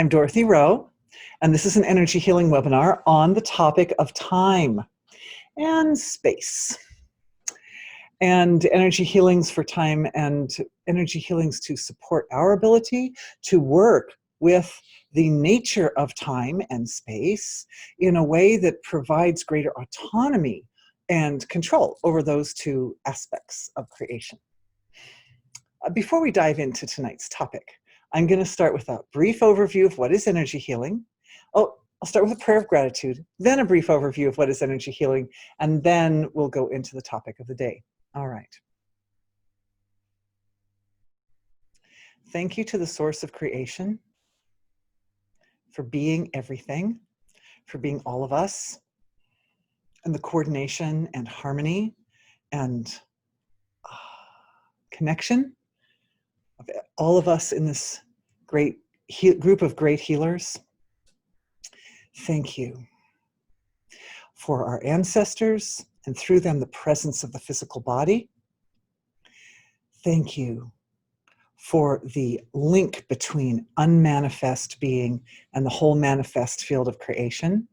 I'm Dorothy Rowe, and this is an energy healing webinar on the topic of time and space. And energy healings for time and energy healings to support our ability to work with the nature of time and space in a way that provides greater autonomy and control over those two aspects of creation. Before we dive into tonight's topic, I'm going to start with a brief overview of what is energy healing. I'll start with a prayer of gratitude, then a brief overview of what is energy healing, and then we'll go into the topic of the day. All right. Thank you to the source of creation for being everything, for being all of us, and the coordination and harmony and connection of all of us in this great group of great healers. Thank you for our ancestors and through them the presence of the physical body. Thank you for the link between unmanifest being and the whole manifest field of creation.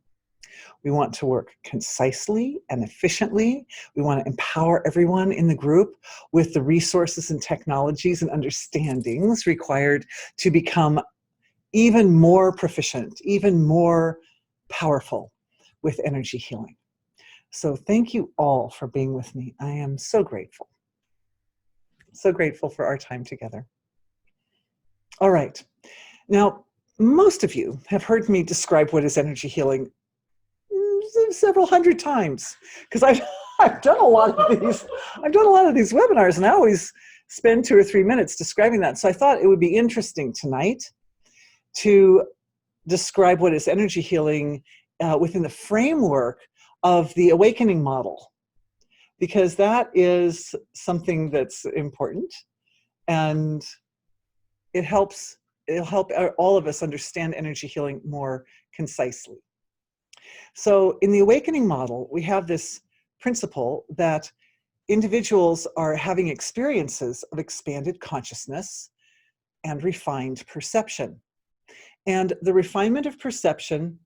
We want to work concisely and efficiently. We want to empower everyone in the group with the resources and technologies and understandings required to become even more proficient, even more powerful with energy healing. So thank you all for being with me. I am so grateful. So grateful for our time together. All right. Now, most of you have heard me describe what is energy healing several hundred times because I've done a lot of these. I've done a lot of these webinars, and I always spend 2 or 3 minutes describing that. So I thought it would be interesting tonight to describe what is energy healing within the framework of the awakening model, because that is something that's important, and it'll help all of us understand energy healing more concisely. So in the awakening model, we have this principle that individuals are having experiences of expanded consciousness and refined perception. And the refinement of perception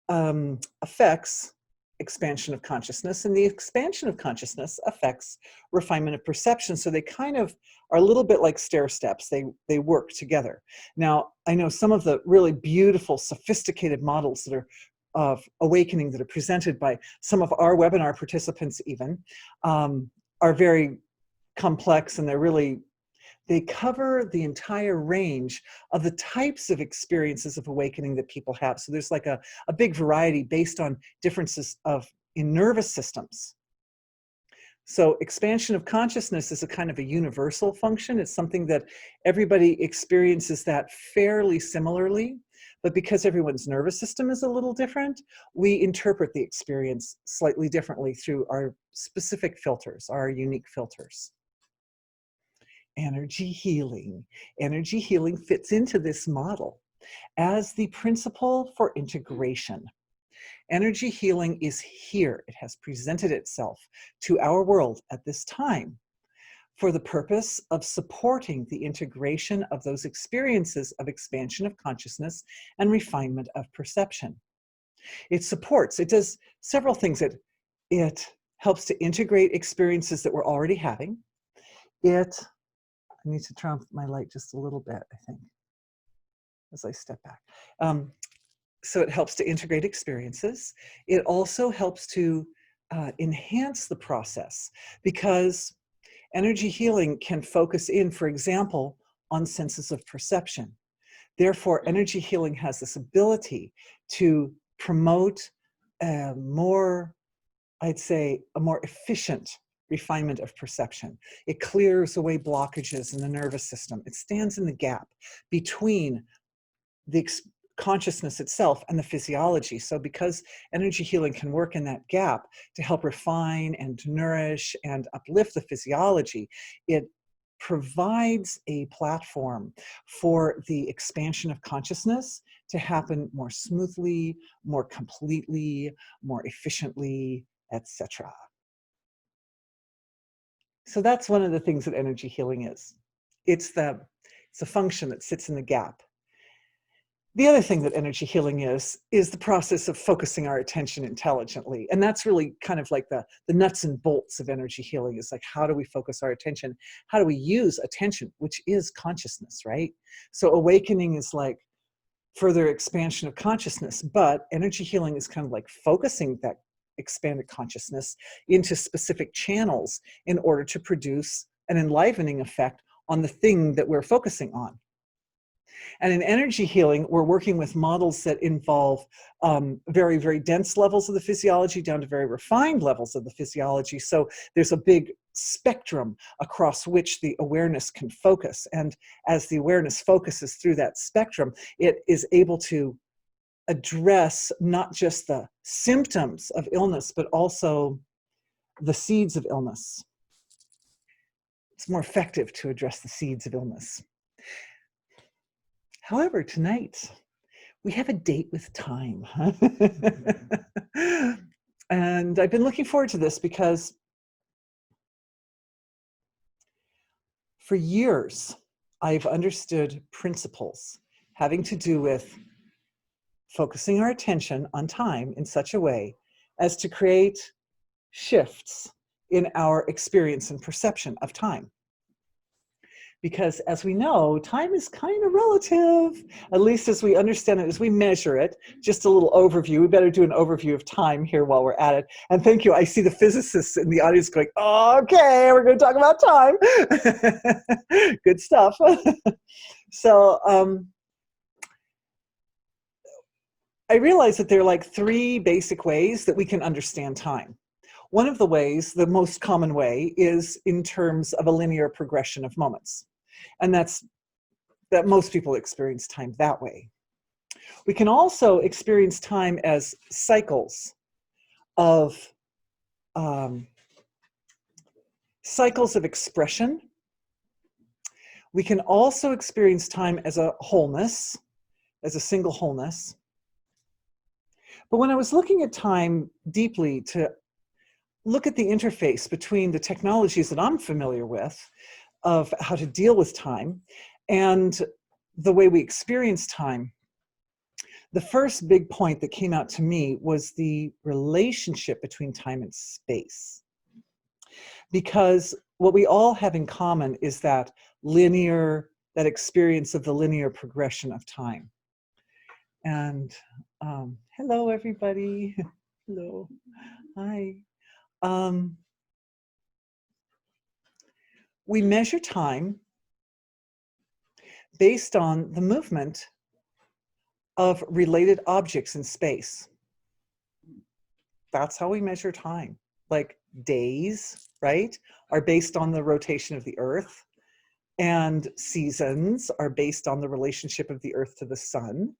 affects expansion of consciousness, and the expansion of consciousness affects refinement of perception. So they kind of are a little bit like stair steps. They work together. Now, I know some of the really beautiful, sophisticated models that are of awakening that are presented by some of our webinar participants even are very complex, and they cover the entire range of the types of experiences of awakening that people have. So there's like a big variety based on differences in nervous systems. So expansion of consciousness is a kind of a universal function. It's something that everybody experiences that fairly similarly, but because everyone's nervous system is a little different, we interpret the experience slightly differently through our specific filters, our unique filters. Energy healing. Energy healing fits into this model as the principle for integration. Energy healing is here. It has presented itself to our world at this time for the purpose of supporting the integration of those experiences of expansion of consciousness and refinement of perception. It does several things. It helps to integrate experiences that we're already having. I need to turn off my light just a little bit, I think, as I step back. So it helps to integrate experiences. It also helps to enhance the process, because energy healing can focus in, for example, on senses of perception. Therefore, energy healing has this ability to promote a more efficient refinement of perception. It clears away blockages in the nervous system. It stands in the gap between the consciousness itself and the physiology. So because energy healing can work in that gap to help refine and nourish and uplift the physiology, it provides a platform for the expansion of consciousness to happen more smoothly, more completely, more efficiently, etc. So that's one of the things that energy healing is. It's a function that sits in the gap. The other thing that energy healing is the process of focusing our attention intelligently. And that's really kind of like the nuts and bolts of energy healing, is like, how do we focus our attention? How do we use attention, which is consciousness, right? So awakening is like further expansion of consciousness, but energy healing is kind of like focusing that expanded consciousness into specific channels in order to produce an enlivening effect on the thing that we're focusing on. And in energy healing, we're working with models that involve very, very dense levels of the physiology down to very refined levels of the physiology. So there's a big spectrum across which the awareness can focus. And as the awareness focuses through that spectrum, it is able to address not just the symptoms of illness, but also the seeds of illness. It's more effective to address the seeds of illness. However, tonight we have a date with time. And I've been looking forward to this because for years I've understood principles having to do with focusing our attention on time in such a way as to create shifts in our experience and perception of time. Because as we know, time is kind of relative, at least as we understand it, as we measure it. Just a little overview. We better do an overview of time here while we're at it. And thank you. I see the physicists in the audience going, oh, okay, we're going to talk about time. Good stuff. So I realize that there are like three basic ways that we can understand time. One of the ways, the most common way, is in terms of a linear progression of moments. And that most people experience time that way. We can also experience time as cycles of expression. We can also experience time as a wholeness, as a single wholeness. But when I was looking at time deeply to look at the interface between the technologies that I'm familiar with of how to deal with time and the way we experience time, the first big point that came out to me was the relationship between time and space. Because what we all have in common is that experience of the linear progression of time. And hello, everybody. Hello. Hi. We measure time based on the movement of related objects in space. That's how we measure time. Like days, right, are based on the rotation of the Earth, and seasons are based on the relationship of the Earth to the sun,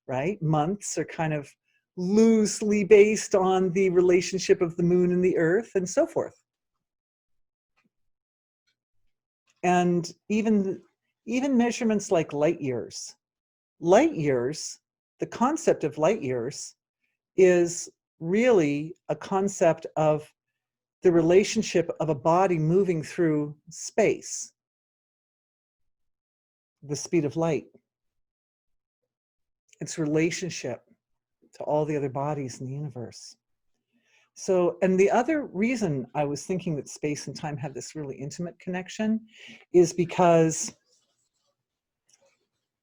right? Months are kind of loosely based on the relationship of the moon and the Earth, and so forth. And even measurements like light years. Light years, the concept of light years is really a concept of the relationship of a body moving through space, the speed of light, its relationship to all the other bodies in the universe. So, and the other reason I was thinking that space and time have this really intimate connection is because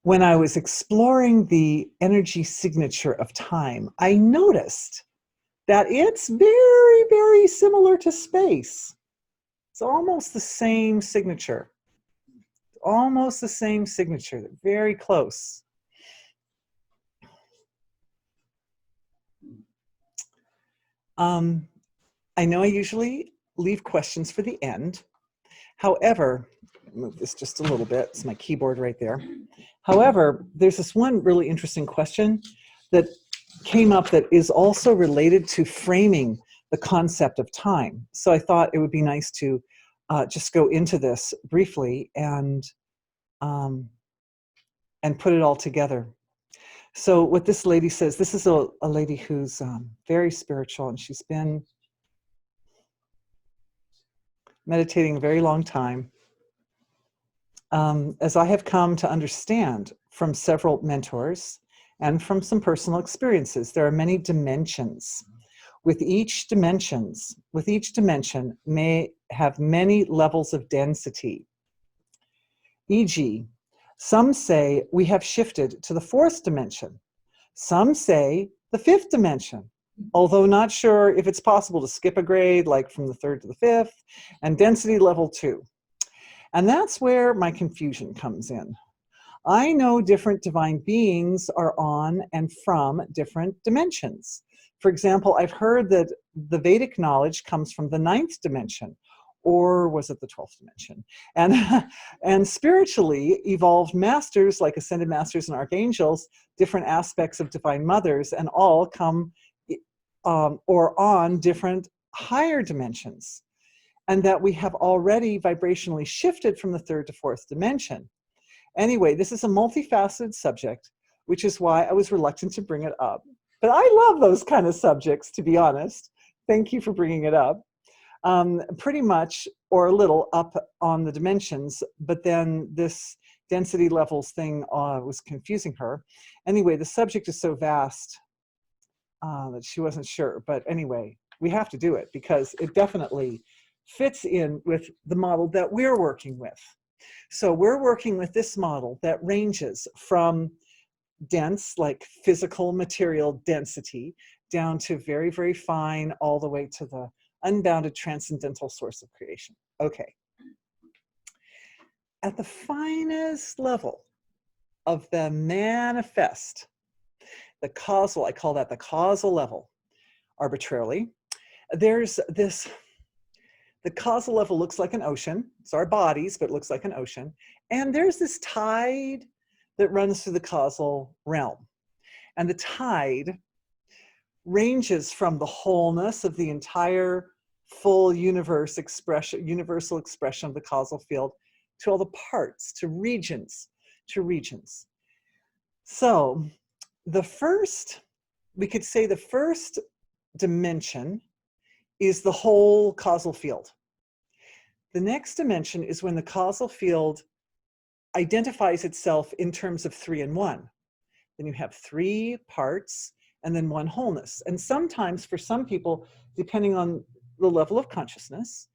when I was exploring the energy signature of time, I noticed that it's very, very similar to space. It's almost the same signature. Almost the same signature, very close. I know I usually leave questions for the end. However, move this just a little bit. It's my keyboard right there. However, there's this one really interesting question that came up that is also related to framing the concept of time. So I thought it would be nice to just go into this briefly and put it all together. So what this lady says, this is a lady who's very spiritual, and she's been meditating a very long time. As I have come to understand from several mentors and from some personal experiences. There are many dimensions. With each dimension may have many levels of density. E.g., some say we have shifted to the fourth dimension. Some say the fifth dimension, although not sure if it's possible to skip a grade, like from the third to the fifth, and density level 2. And that's where my confusion comes in. I know different divine beings are on and from different dimensions. For example, I've heard that the Vedic knowledge comes from the 9th dimension, or was it the 12th dimension? And spiritually evolved masters, like ascended masters and archangels, different aspects of divine mothers, and all come or on different higher dimensions. And that we have already vibrationally shifted from the 3rd to 4th dimension. Anyway, this is a multifaceted subject, which is why I was reluctant to bring it up. But I love those kind of subjects, to be honest. Thank you for bringing it up. Pretty much, or a little, up on the dimensions, but then this density levels thing was confusing her. Anyway, the subject is so vast that she wasn't sure. But anyway, we have to do it because it definitely fits in with the model that we're working with. So we're working with this model that ranges from dense, like physical material density, down to very, very fine, all the way to the unbounded transcendental source of creation. Okay. At the finest level of the manifest, the causal, I call that the causal level, arbitrarily, there's this. The causal level looks like an ocean. It's our bodies, but it looks like an ocean. And there's this tide that runs through the causal realm. And the tide ranges from the wholeness of the entire full universal expression of the causal field to all the parts, to regions, So we could say the first dimension is the whole causal field. The next dimension is when the causal field identifies itself in terms of 3 and 1. Then you have 3 parts and then 1 wholeness. And sometimes for some people, depending on the level of consciousness,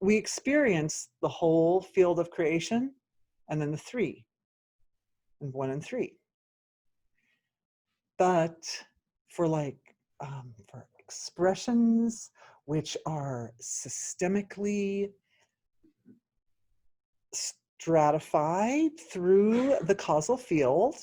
we experience the whole field of creation and then the 3 and 1 and 3. But for for expressions which are systemically stratified through the causal field,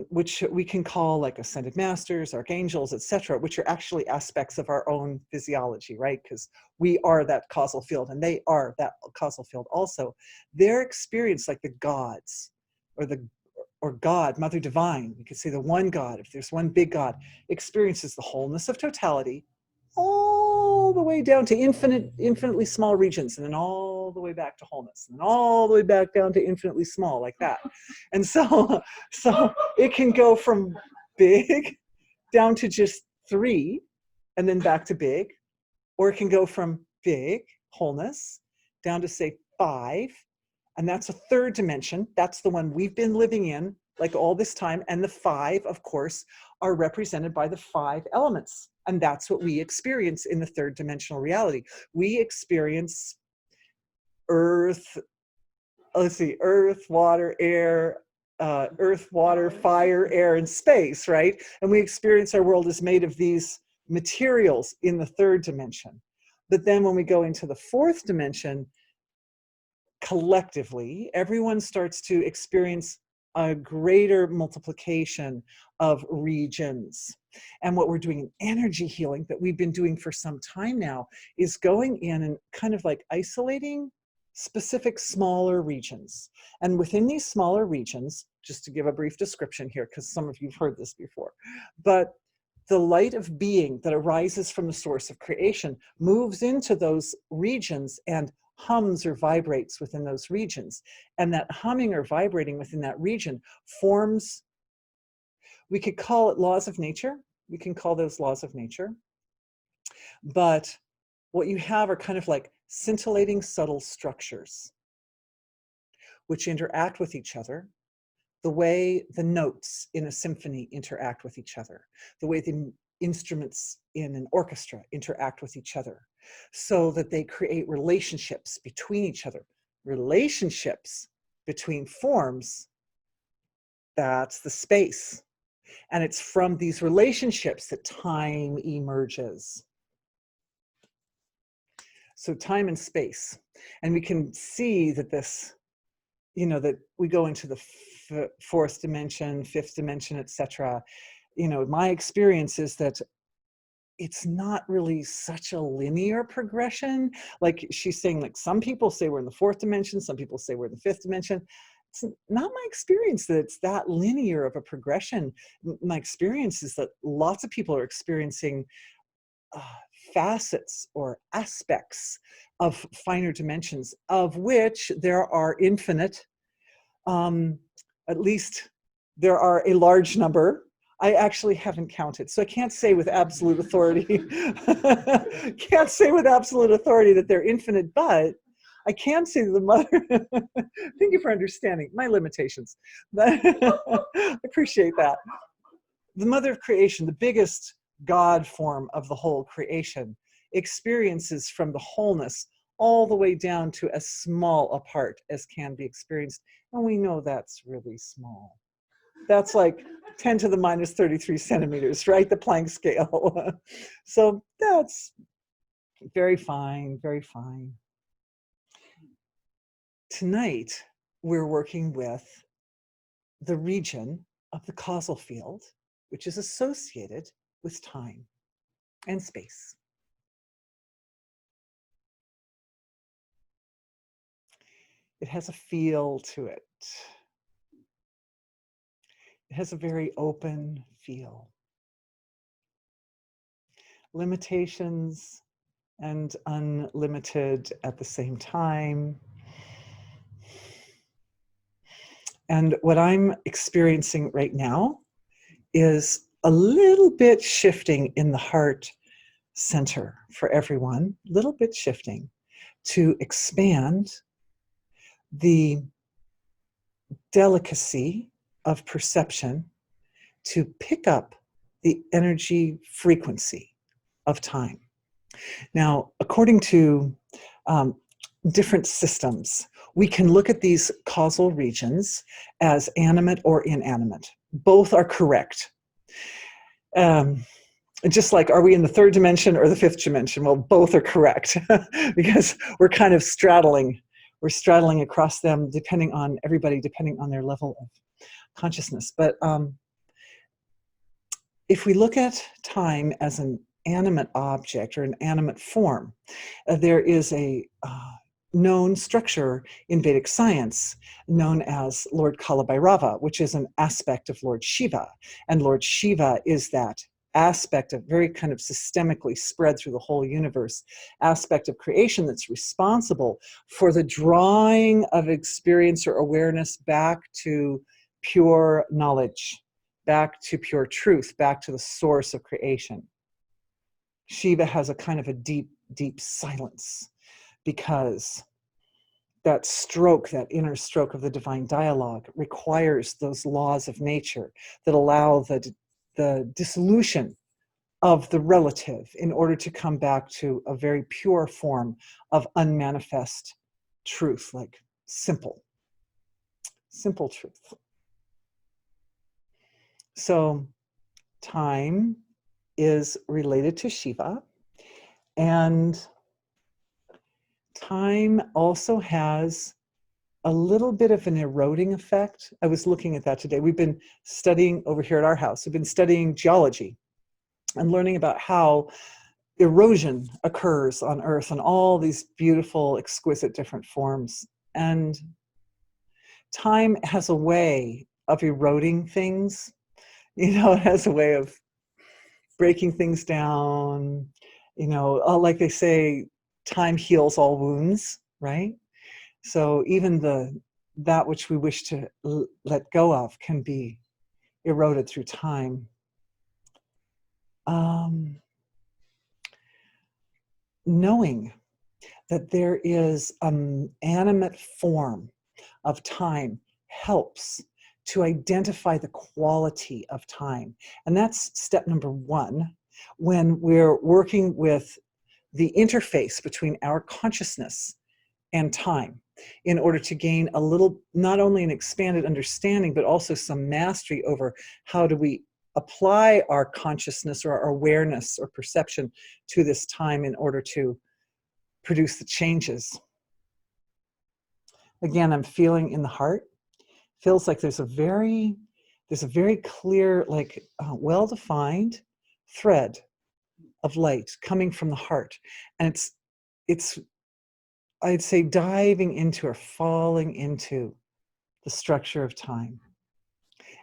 which we can call like ascended masters, archangels, etc., which are actually aspects of our own physiology, right? Because we are that causal field and they are that causal field also. Their experience, like the gods, or God, Mother Divine, we could say the one God, if there's one big God, experiences the wholeness of totality all the way down to infinitely small regions, and then all the way back to wholeness, and then all the way back down to infinitely small, like that. And so it can go from big down to just 3, and then back to big, or it can go from big, wholeness, down to say 5, and that's a 3rd dimension. That's the one we've been living in like all this time. And the 5, of course, are represented by the 5 elements. And that's what we experience in the 3rd dimensional reality. We experience earth, water, air, fire, air, and space, right? And we experience our world as made of these materials in the 3rd dimension. But then when we go into the 4th dimension, collectively, everyone starts to experience a greater multiplication of regions. And what we're doing in energy healing that we've been doing for some time now is going in and kind of like isolating specific smaller regions. And within these smaller regions, just to give a brief description here, because some of you've heard this before, but the light of being that arises from the source of creation moves into those regions and hums or vibrates within those regions. And that humming or vibrating within that region forms, we could call it laws of nature. We can call those laws of nature. But what you have are kind of like scintillating subtle structures which interact with each other, the way the notes in a symphony interact with each other, the way the instruments in an orchestra interact with each other, so that they create relationships between each other. Relationships between forms, that's the space. And it's from these relationships that time emerges. So time and space. And we can see that this, that we go into the fourth dimension, fifth dimension, etc. My experience is that it's not really such a linear progression. Like she's saying, like some people say we're in the fourth dimension, some people say we're in the fifth dimension. It's not my experience that it's that linear of a progression. My experience is that lots of people are experiencing facets or aspects of finer dimensions, of which there are infinite. At least there are a large number. I actually haven't counted, so I can't say with absolute authority. Can't say with absolute authority that they're infinite, but I can say that the mother. Thank you for understanding my limitations. I appreciate that. The mother of creation, the biggest God form of the whole creation, experiences from the wholeness all the way down to as small a part as can be experienced. And we know that's really small. That's like 10 to the minus 33 centimeters, right? The Planck scale. So that's very fine, very fine. Tonight, we're working with the region of the causal field, which is associated with time and space. It has a feel to it. It has a very open feel. Limitations and unlimited at the same time. And what I'm experiencing right now is a little bit shifting in the heart center for everyone, a little bit shifting to expand the delicacy of perception to pick up the energy frequency of time. Now, according to different systems, we can look at these causal regions as animate or inanimate. Both are correct. Just like, are we in the third dimension or the fifth dimension? Well, both are correct because we're kind of straddling. We're straddling across them depending on everybody, depending on their level of consciousness. But if we look at time as an animate object or an animate form, there is a known structure in Vedic science known as Lord Kalabhairava, which is an aspect of Lord Shiva. And Lord Shiva is that aspect of very kind of systemically spread through the whole universe, aspect of creation that's responsible for the drawing of experience or awareness back to pure knowledge, back to pure truth, back to the source of creation. Shiva has a kind of a deep, deep silence because that stroke, that inner stroke of the divine dialogue requires those laws of nature that allow the dissolution of the relative in order to come back to a very pure form of unmanifest truth, like simple truth. So time is related to Shiva, and time also has a little bit of an eroding effect. I was looking at that today. We've been studying over here at our house. We've been studying geology and learning about how erosion occurs on Earth in all these beautiful, exquisite different forms. And time has a way of eroding things. It has a way of breaking things down. Like they say, time heals all wounds, right? So even that which we wish to let go of can be eroded through time. Knowing that there is an animate form of time helps to identify the quality of time. And that's step number one when we're working with the interface between our consciousness and time in order to gain a little, not only an expanded understanding, but also some mastery over how do we apply our consciousness or our awareness or perception to this time in order to produce the changes. Again, I'm feeling in the heart. Feels like there's a very clear, like well-defined thread of light coming from the heart. And it's I'd say diving into or falling into the structure of time.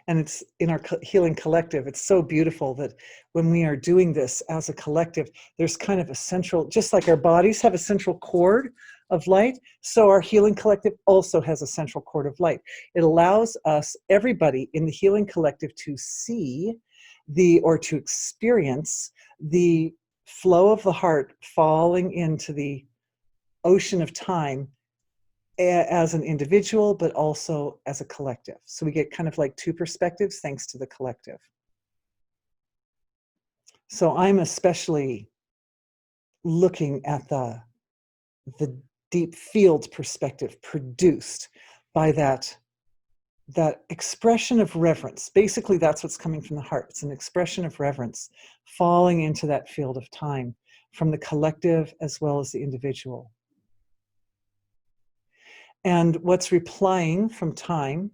And it's in our healing collective. It's so beautiful that when we are doing this as a collective, there's kind of a central, just like our bodies have a central cord of light, so our healing collective also has a central cord of light. It allows us, everybody in the healing collective, to see or to experience the flow of the heart falling into the ocean of time as an individual, but also as a collective. So we get kind of like two perspectives thanks to the collective. So I'm especially looking at the deep field perspective produced by that expression of reverence. Basically, that's what's coming from the heart. It's an expression of reverence falling into that field of time from the collective as well as the individual. And what's replying from time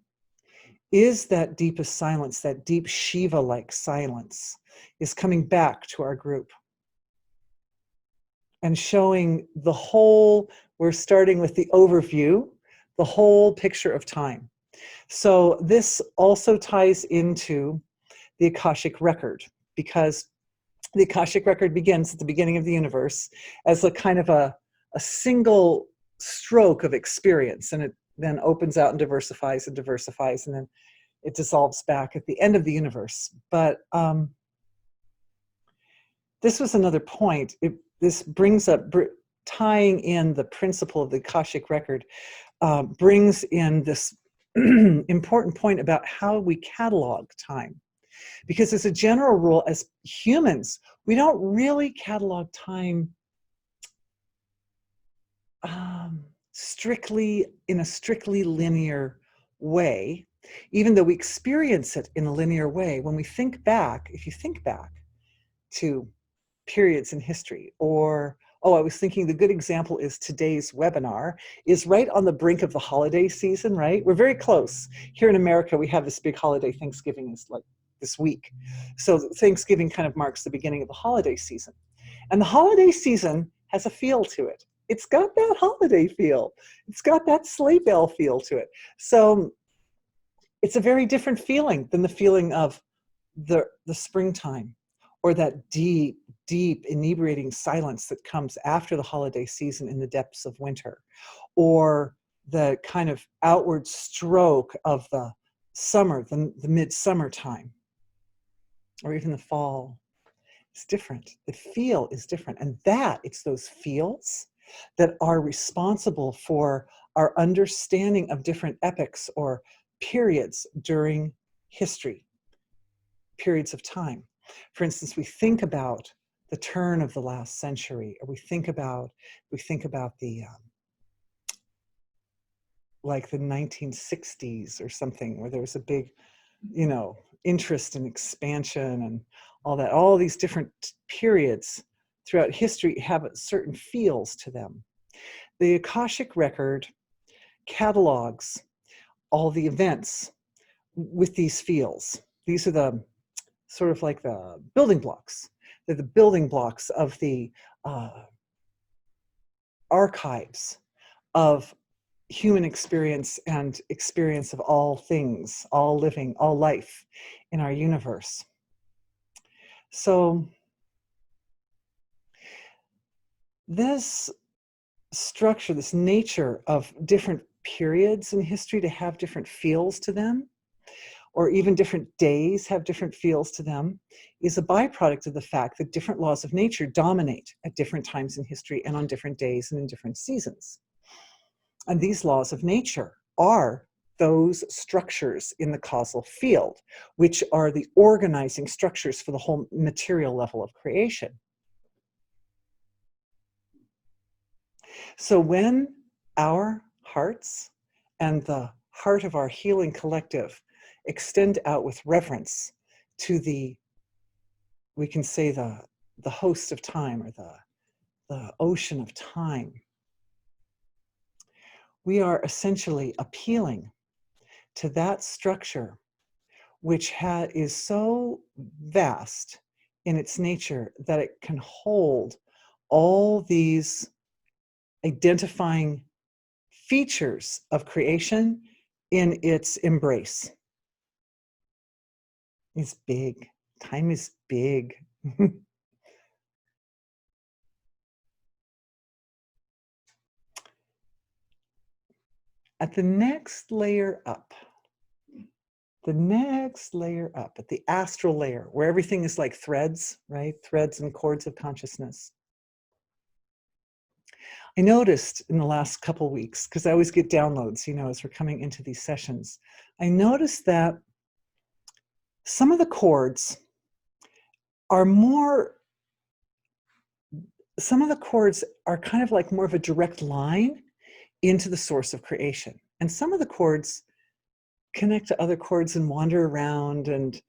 is that deepest silence, that deep Shiva-like silence is coming back to our group and showing the whole, we're starting with the overview, the whole picture of time. So this also ties into the Akashic record, because the Akashic record begins at the beginning of the universe as a kind of a single stroke of experience, and it then opens out and diversifies, and then it dissolves back at the end of the universe. But this was another point. This brings up, tying in the principle of the Akashic record, brings in this important point about how we catalog time. Because as a general rule, as humans, we don't really catalog time in a strictly linear way, even though we experience it in a linear way. When we think back, if you think back to periods in history, or, I was thinking the good example is today's webinar is right on the brink of the holiday season, right? We're very close. Here in America, we have this big holiday. Thanksgiving is like this week. So Thanksgiving kind of marks the beginning of the holiday season. And the holiday season has a feel to it. It's got that holiday feel. It's got that sleigh bell feel to it. So it's a very different feeling than the feeling of the springtime, or that deep, deep, inebriating silence that comes after the holiday season in the depths of winter, or the kind of outward stroke of the summer, the midsummer time, or even the fall. It's different. The feel is different. And it's those feels that are responsible for our understanding of different epochs or periods during history, periods of time. For instance, we think about the turn of the last century, or we think about the like the 1960s or something, where there was a big, interest in expansion and all that. All these different periods throughout history have certain feels to them. The Akashic record catalogs all the events with these feels. These are the sort of like the building blocks. They're the building blocks of the archives of human experience and experience of all things, all living, all life in our universe. So this structure, this nature of different periods in history to have different feels to them, or even different days have different feels to them, is a byproduct of the fact that different laws of nature dominate at different times in history and on different days and in different seasons. And these laws of nature are those structures in the causal field, which are the organizing structures for the whole material level of creation. So when our hearts and the heart of our healing collective extend out with reverence to the, we can say the host of time, or the ocean of time, we are essentially appealing to that structure which is so vast in its nature that it can hold all these identifying features of creation in its embrace. It's big. Time is big. At the next layer up, at the astral layer, where everything is like threads, right? Threads and cords of consciousness. I noticed in the last couple weeks, because I always get downloads, as we're coming into these sessions, I noticed that some of the cords are kind of like more of a direct line into the source of creation. And some of the cords connect to other cords and wander around, and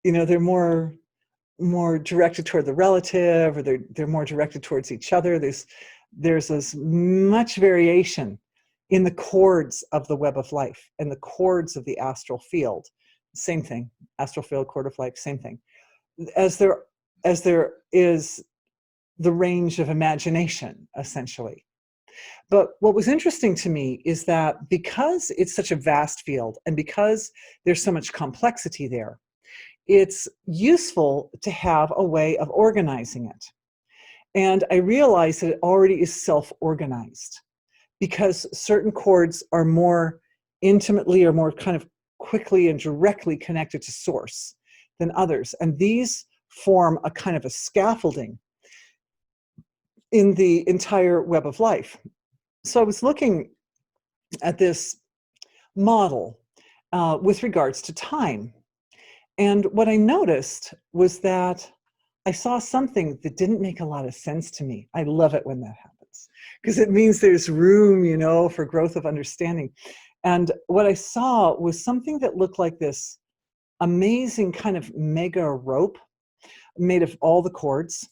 they're more directed toward the relative, or they're more directed towards each other. There's as much variation in the chords of the web of life and the chords of the astral field. Same thing, astral field, chord of life, same thing. As there is the range of imagination, essentially. But what was interesting to me is that because it's such a vast field, and because there's so much complexity there, it's useful to have a way of organizing it. And I realized that it already is self-organized, because certain chords are more intimately or more kind of quickly and directly connected to source than others. And these form a kind of a scaffolding in the entire web of life. So I was looking at this model with regards to time. And what I noticed was that I saw something that didn't make a lot of sense to me. I love it when that happens, because it means there's room, for growth of understanding. And what I saw was something that looked like this amazing kind of mega rope made of all the cords,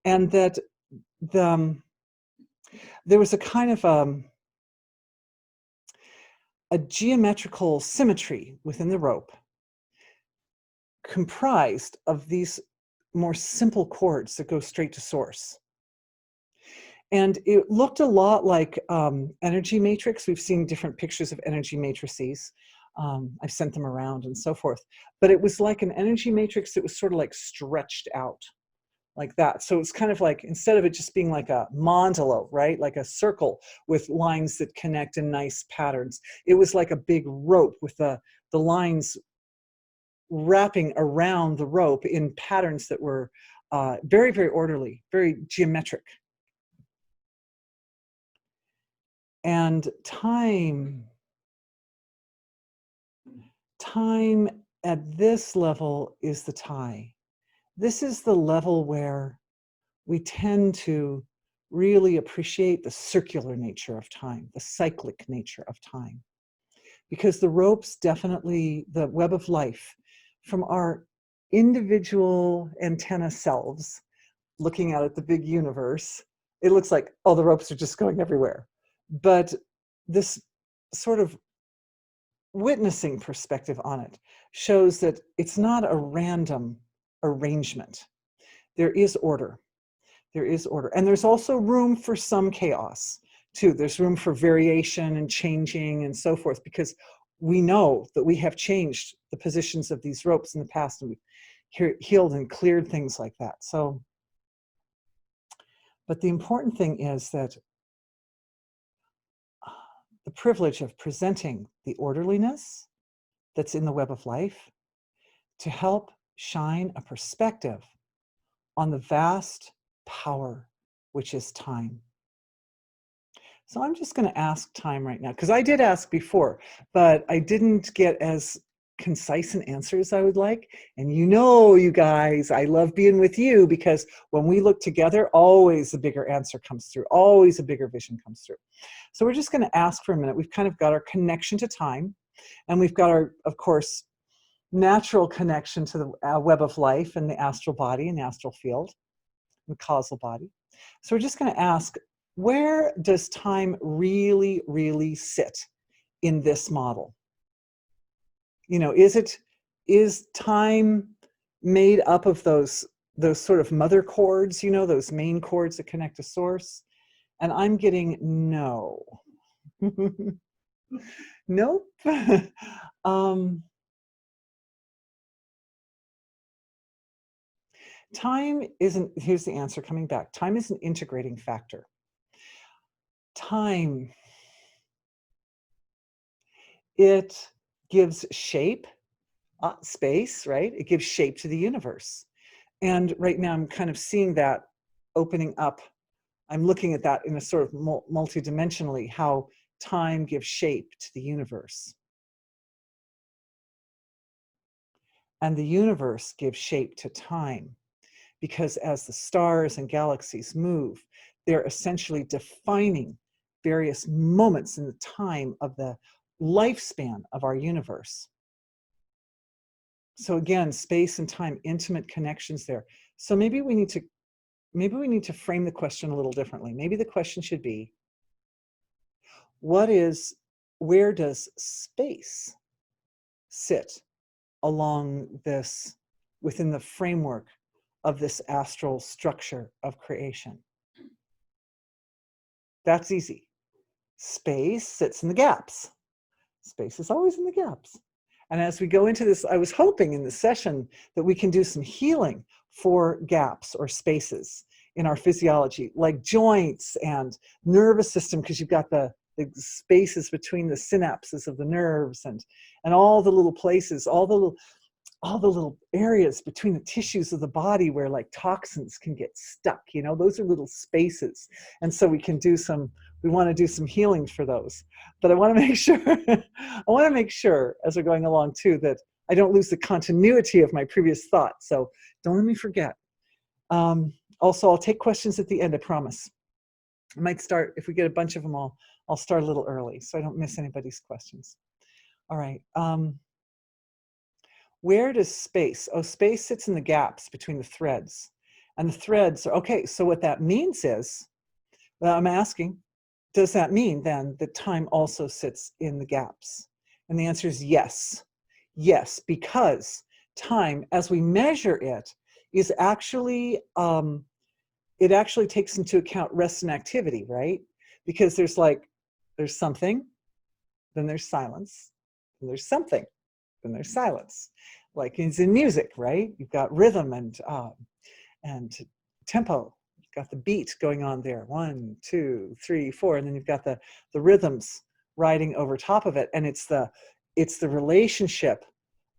and that there was a kind of a geometrical symmetry within the rope, comprised of these more simple chords that go straight to source. And it looked a lot like energy matrix. We've seen different pictures of energy matrices. I've sent them around and so forth. But it was like an energy matrix that was sort of like stretched out like that. So it's kind of like, instead of it just being like a mandala, right? Like a circle with lines that connect in nice patterns, it was like a big rope with the lines wrapping around the rope in patterns that were very, very orderly, very geometric. And time at this level is the tie. This is the level where we tend to really appreciate the circular nature of time, the cyclic nature of time. Because the ropes definitely, the web of life, from our individual antenna selves, looking out at the big universe, it looks like, oh, the ropes are just going everywhere. But this sort of witnessing perspective on it shows that it's not a random arrangement. There is order. There is order. And there's also room for some chaos, too. There's room for variation and changing and so forth, because we know that we have changed the positions of these ropes in the past, and we've healed and cleared things like that. So, but the important thing is that the privilege of presenting the orderliness that's in the web of life to help shine a perspective on the vast power which is time. So I'm just going to ask time right now, because I did ask before, but I didn't get as concise an answer as I would like. And you guys, I love being with you, because when we look together, always a bigger answer comes through, always a bigger vision comes through. So we're just going to ask for a minute. We've kind of got our connection to time, and we've got our, of course, natural connection to the web of life and the astral body and the astral field and causal body. So we're just going to ask, where does time really, really sit in this model? Is time made up of those sort of mother chords, those main chords that connect to source? And I'm getting no. Nope. Time isn't, here's the answer coming back. Time is an integrating factor. Time, it gives shape, space, right? It gives shape to the universe. And right now I'm kind of seeing that opening up. I'm looking at that in a sort of multidimensionally, how time gives shape to the universe. And the universe gives shape to time, because as the stars and galaxies move, they're essentially defining various moments in the time of the lifespan of our universe. So again, space and time, intimate connections there. So maybe we need to frame the question a little differently. Maybe the question should be, where does space sit along this, within the framework of this astral structure of creation? That's easy. Space sits in the gaps. Space is always in the gaps. And as we go into this, I was hoping in this session that we can do some healing for gaps or spaces in our physiology, like joints and nervous system, because you've got the spaces between the synapses of the nerves and all the little places, all the little areas between the tissues of the body where like toxins can get stuck, those are little spaces. And so we want to do some healing for those. But I want to make sure as we're going along too, that I don't lose the continuity of my previous thought. So don't let me forget. Also, I'll take questions at the end, I promise. I might start, if we get a bunch of them, I'll start a little early so I don't miss anybody's questions. All right. Where does space? Oh, space sits in the gaps between the threads. And the threads are, okay, so what that means is, well, I'm asking, does that mean then that time also sits in the gaps? And the answer is yes. Yes, because time, as we measure it, is actually, it actually takes into account rest and activity, right? Because there's something, then there's silence, and there's something, then there's silence. Like it's in music, right? You've got rhythm and tempo. You've got the beat going on there, 1, 2, 3, 4, and then you've got the rhythms riding over top of it. And it's the relationship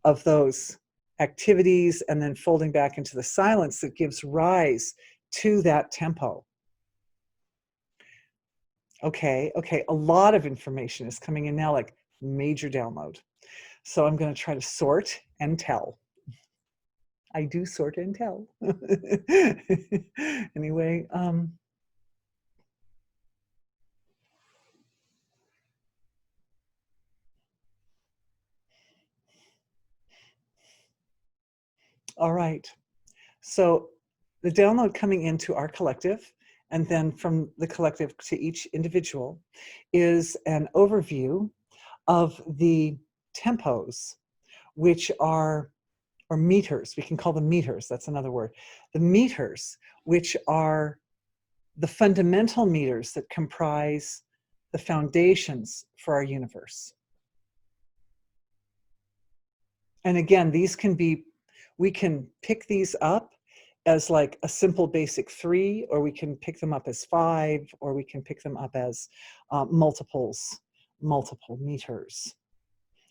of those activities and then folding back into the silence that gives rise to that tempo. Okay, a lot of information is coming in now, like major download. So I'm going to try to sort and tell. I do sort and tell. Anyway, all right. So the download coming into our collective, and then from the collective to each individual, is an overview of the tempos, which are, or meters, we can call them meters, that's another word. The meters, which are the fundamental meters that comprise the foundations for our universe. And again, we can pick these up as like a simple basic 3, or we can pick them up as 5, or we can pick them up as multiple meters.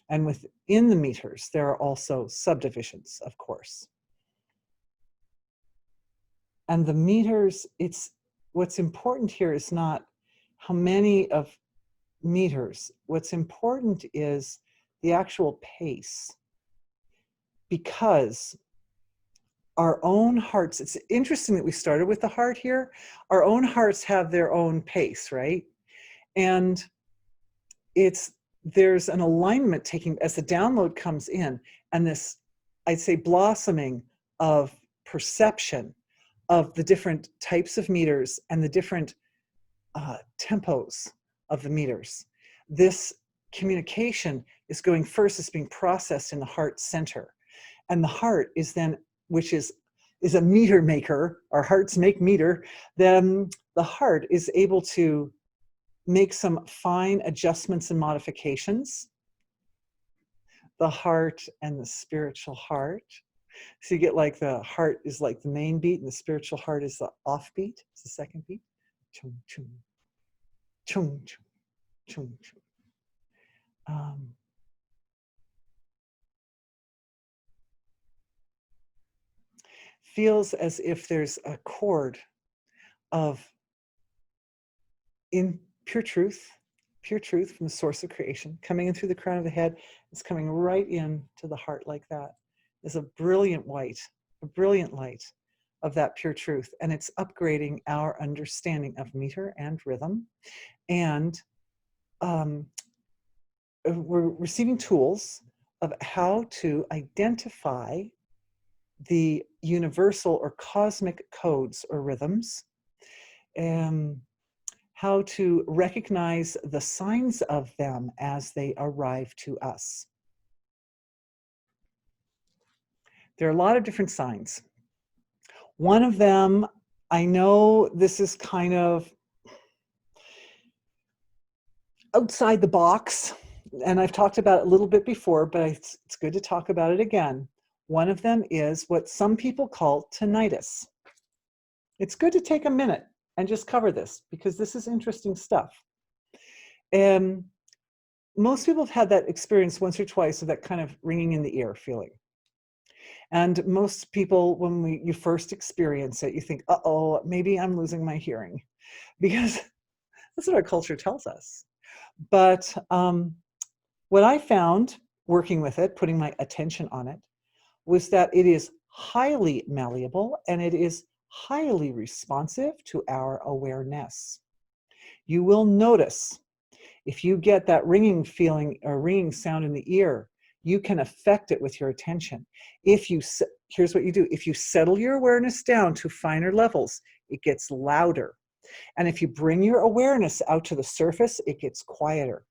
And within the meters, there are also subdivisions, of course. And the meters, what's important here is not how many of meters. What's important is the actual pace, because our own hearts, it's interesting that we started with the heart here. Our own hearts have their own pace, right? And there's an alignment taking as the download comes in, and this, I'd say, blossoming of perception of the different types of meters and the different tempos of the meters. This communication is going first, it's being processed in the heart center. And the heart is then, which is a meter maker, our hearts make meter, then the heart is able to make some fine adjustments and modifications. The heart and the spiritual heart. So you get like the heart is like the main beat and the spiritual heart is the off beat. It's the second beat. Chung, chung, chung, chung, chung, chung. Feels as if there's a chord of in pure truth from the source of creation, coming in through the crown of the head. It's coming right in to the heart like that. There's a brilliant light of that pure truth. And it's upgrading our understanding of meter and rhythm. And we're receiving tools of how to identify the universal or cosmic codes or rhythms, and how to recognize the signs of them as they arrive to us. There are a lot of different signs. One of them, I know this is kind of outside the box, and I've talked about it a little bit before, but it's good to talk about it again. One of them is what some people call tinnitus. It's good to take a minute and just cover this, because this is interesting stuff. And most people have had that experience once or twice of that kind of ringing in the ear feeling. And most people, when you first experience it, you think, uh-oh, maybe I'm losing my hearing, because that's what our culture tells us. But what I found working with it, putting my attention on it, was that it is highly malleable and it is highly responsive to our awareness. You will notice if you get that ringing feeling or ringing sound in the ear, you can affect it with your attention. Here's what you do. If you settle your awareness down to finer levels, it gets louder. And if you bring your awareness out to the surface, it gets quieter.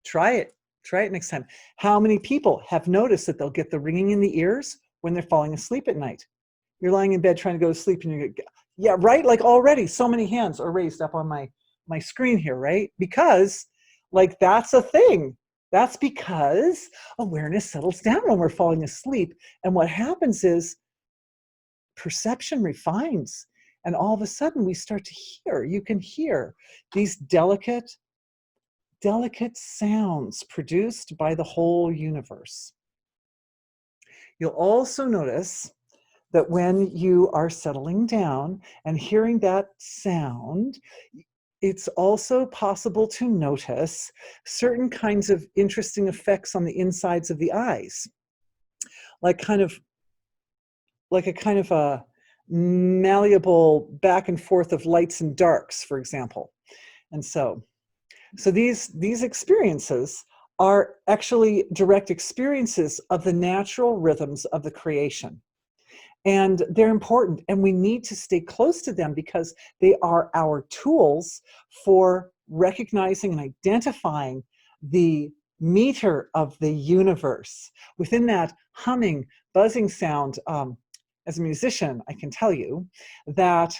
Try it next time. How many people have noticed that they'll get the ringing in the ears when they're falling asleep at night? You're lying in bed trying to go to sleep and you're, yeah, right? Like already so many hands are raised up on my screen here, right? Because like that's a thing. That's because awareness settles down when we're falling asleep. And what happens is perception refines. And all of a sudden we start to hear, you can hear these delicate sounds produced by the whole universe. You'll also notice that when you are settling down and hearing that sound, it's also possible to notice certain kinds of interesting effects on the insides of the eyes, like a kind of a malleable back and forth of lights and darks, for example. And so these experiences are actually direct experiences of the natural rhythms of the creation. And they're important, and we need to stay close to them because they are our tools for recognizing and identifying the meter of the universe. Within that humming, buzzing sound, as a musician, I can tell you that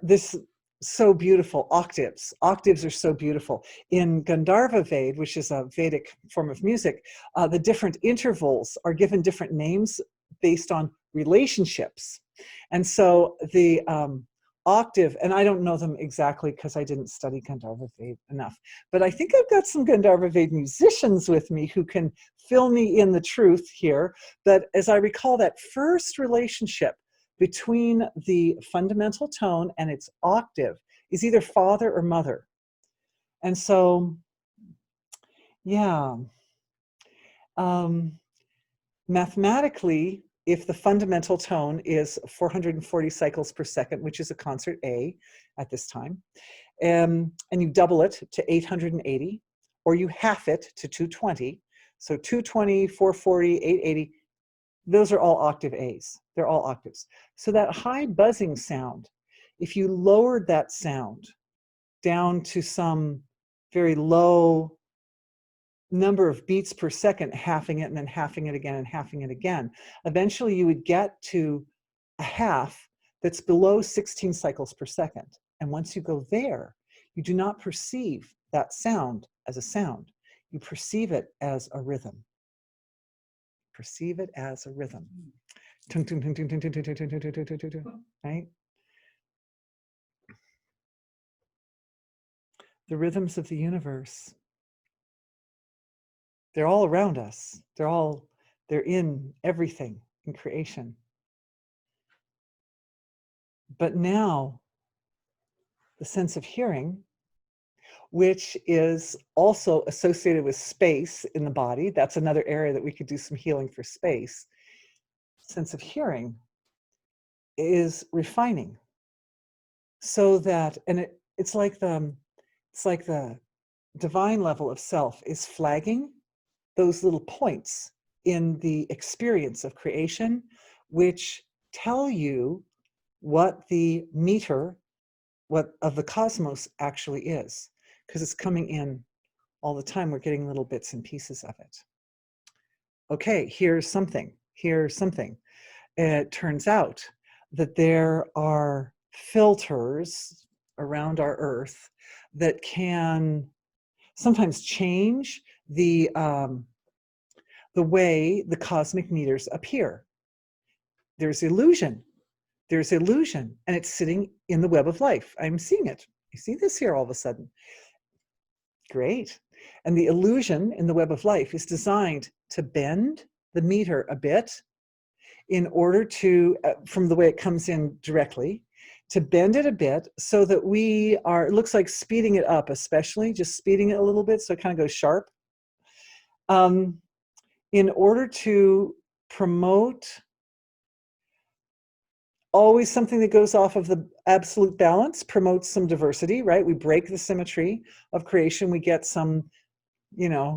this so beautiful. Octaves are so beautiful. In Gandharva Ved, which is a Vedic form of music, the different intervals are given different names based on relationships. And so the octave, and I don't know them exactly because I didn't study Gandharva Ved enough, but I think I've got some Gandharva Ved musicians with me who can fill me in the truth here. But as I recall, that first relationship between the fundamental tone and its octave is either father or mother. And so, yeah, mathematically, if the fundamental tone is 440 cycles per second, which is a concert A at this time, and you double it to 880, or you half it to 220, so 220, 440, 880, those are all octave A's. They're all octaves. So that high buzzing sound, if you lowered that sound down to some very low number of beats per second, halving it and then halving it again and halving it again, eventually you would get to a half that's below 16 cycles per second. And once you go there, you do not perceive that sound as a sound. You perceive it as a rhythm. Perceive it as a rhythm. Right? The rhythms of the universe, they're all around us. They're in everything in creation. But now, the sense of hearing, which is also associated with space in the body, that's another area that we could do some healing for space. Sense of hearing is refining, so that, and it's like the divine level of self is flagging those little points in the experience of creation, which tell you what the meter of the cosmos actually is, because it's coming in all the time. We're getting little bits and pieces of it. Okay, here's something. It turns out that there are filters around our Earth that can sometimes change the way the cosmic meters appear. There's illusion, and it's sitting in the web of life. I'm seeing it. I see this here all of a sudden. Great. And the illusion in the web of life is designed to bend the meter a bit in order to, from the way it comes in directly, to bend it a bit so that we are, it looks like speeding it up, especially just speeding it a little bit so it kind of goes sharp. In order to promote always something that goes off of the absolute balance, promotes some diversity, right? We break the symmetry of creation. We get some,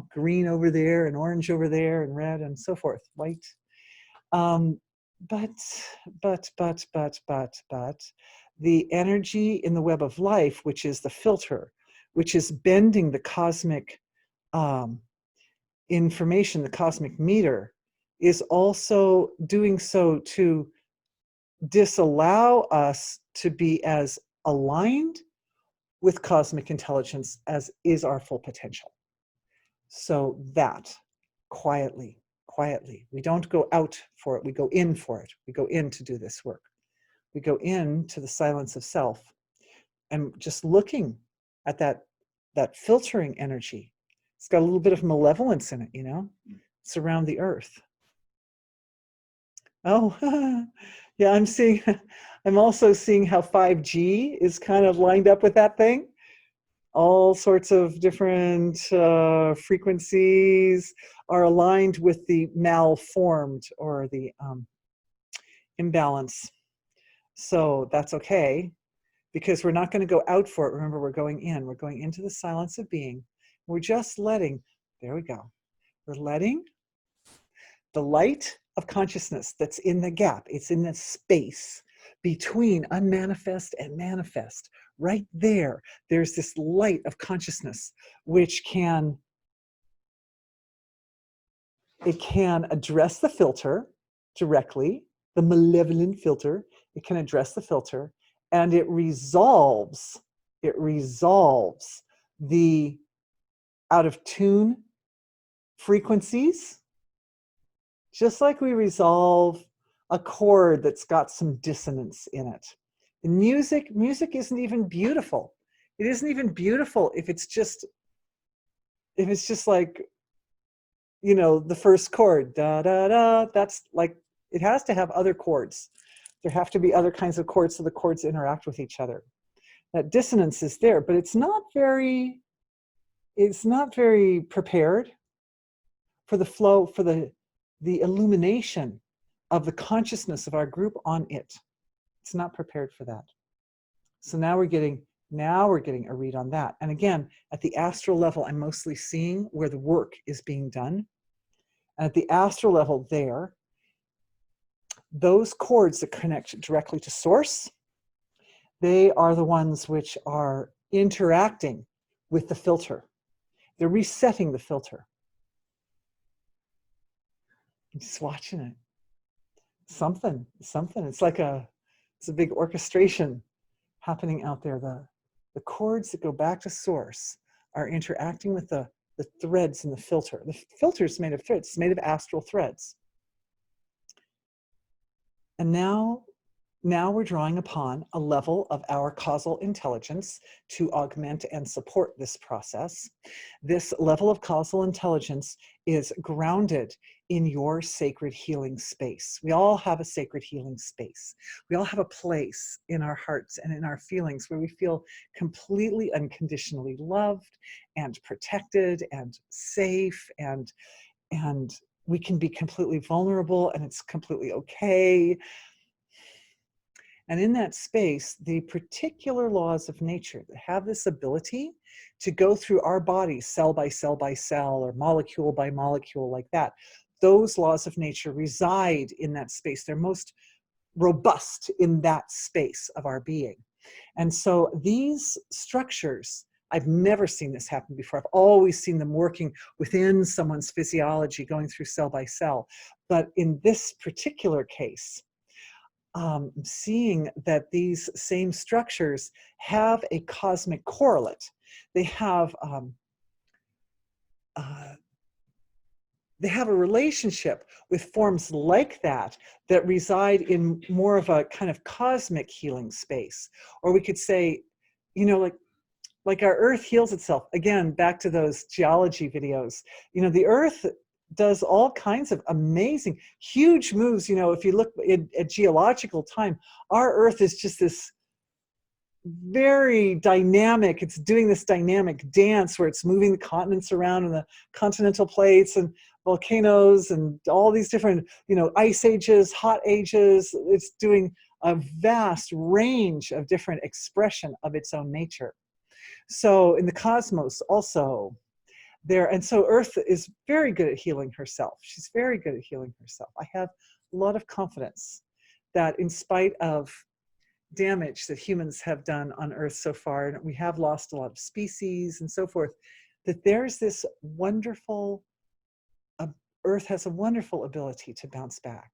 green over there and orange over there and red and so forth, white. But the energy in the web of life, which is the filter, which is bending the cosmic information, the cosmic meter, is also doing so to disallow us to be as aligned with cosmic intelligence as is our full potential. So that quietly, we don't go out for it, we go in for it. We go in to do this work. We go into the silence of self and just looking at that filtering energy. It's got a little bit of malevolence in it, It's around the earth. Oh, yeah, I'm also seeing how 5G is kind of lined up with that thing. All sorts of different frequencies are aligned with the malformed or the imbalance. So that's okay, because we're not going to go out for it. Remember, we're going in. We're going into the silence of being. We're just letting, there we go. We're letting the light of consciousness that's in the gap. It's in the space between unmanifest and manifest. Right there, there's this light of consciousness which can address the filter directly, the malevolent filter. It can address the filter, and it resolves the out of tune frequencies, just like we resolve a chord that's got some dissonance in it. In music isn't even beautiful. It isn't even beautiful if it's just like, the first chord, da da da. That's like, it has to have other chords. There have to be other kinds of chords so the chords interact with each other. That dissonance is there, but it's not very prepared for the flow, for the illumination of the consciousness of our group on it. It's not prepared for that. So now we're getting a read on that. And again, at the astral level, I'm mostly seeing where the work is being done. And at the astral level there, those cords that connect directly to source, they are the ones which are interacting with the filter. They're resetting the filter. I'm just watching it. Something. It's like it's a big orchestration happening out there. The cords that go back to source are interacting with the threads in the filter. The filter is made of threads. It's made of astral threads. And now we're drawing upon a level of our causal intelligence to augment and support this process. This level of causal intelligence is grounded in your sacred healing space. We all have a sacred healing space. We all have a place in our hearts and in our feelings where we feel completely unconditionally loved and protected and safe, and we can be completely vulnerable, and it's completely okay. And in that space, the particular laws of nature that have this ability to go through our bodies cell by cell by cell, or molecule by molecule, like that, those laws of nature reside in that space. They're most robust in that space of our being. And so these structures, I've never seen this happen before. I've always seen them working within someone's physiology, going through cell by cell. But in this particular case, seeing that these same structures have a cosmic correlate. They have a relationship with forms like that reside in more of a kind of cosmic healing space. Or we could say, like our Earth heals itself. Again, back to those geology videos. The Earth does all kinds of amazing, huge moves. If you look at geological time, our Earth is just this very dynamic. It's doing this dynamic dance where it's moving the continents around, and the continental plates and volcanoes and all these different, ice ages, hot ages. It's doing a vast range of different expression of its own nature. So in the cosmos also, and so Earth is very good at healing herself. She's very good at healing herself. I have a lot of confidence that in spite of damage that humans have done on Earth so far, and we have lost a lot of species and so forth, that there's this wonderful, Earth has a wonderful ability to bounce back.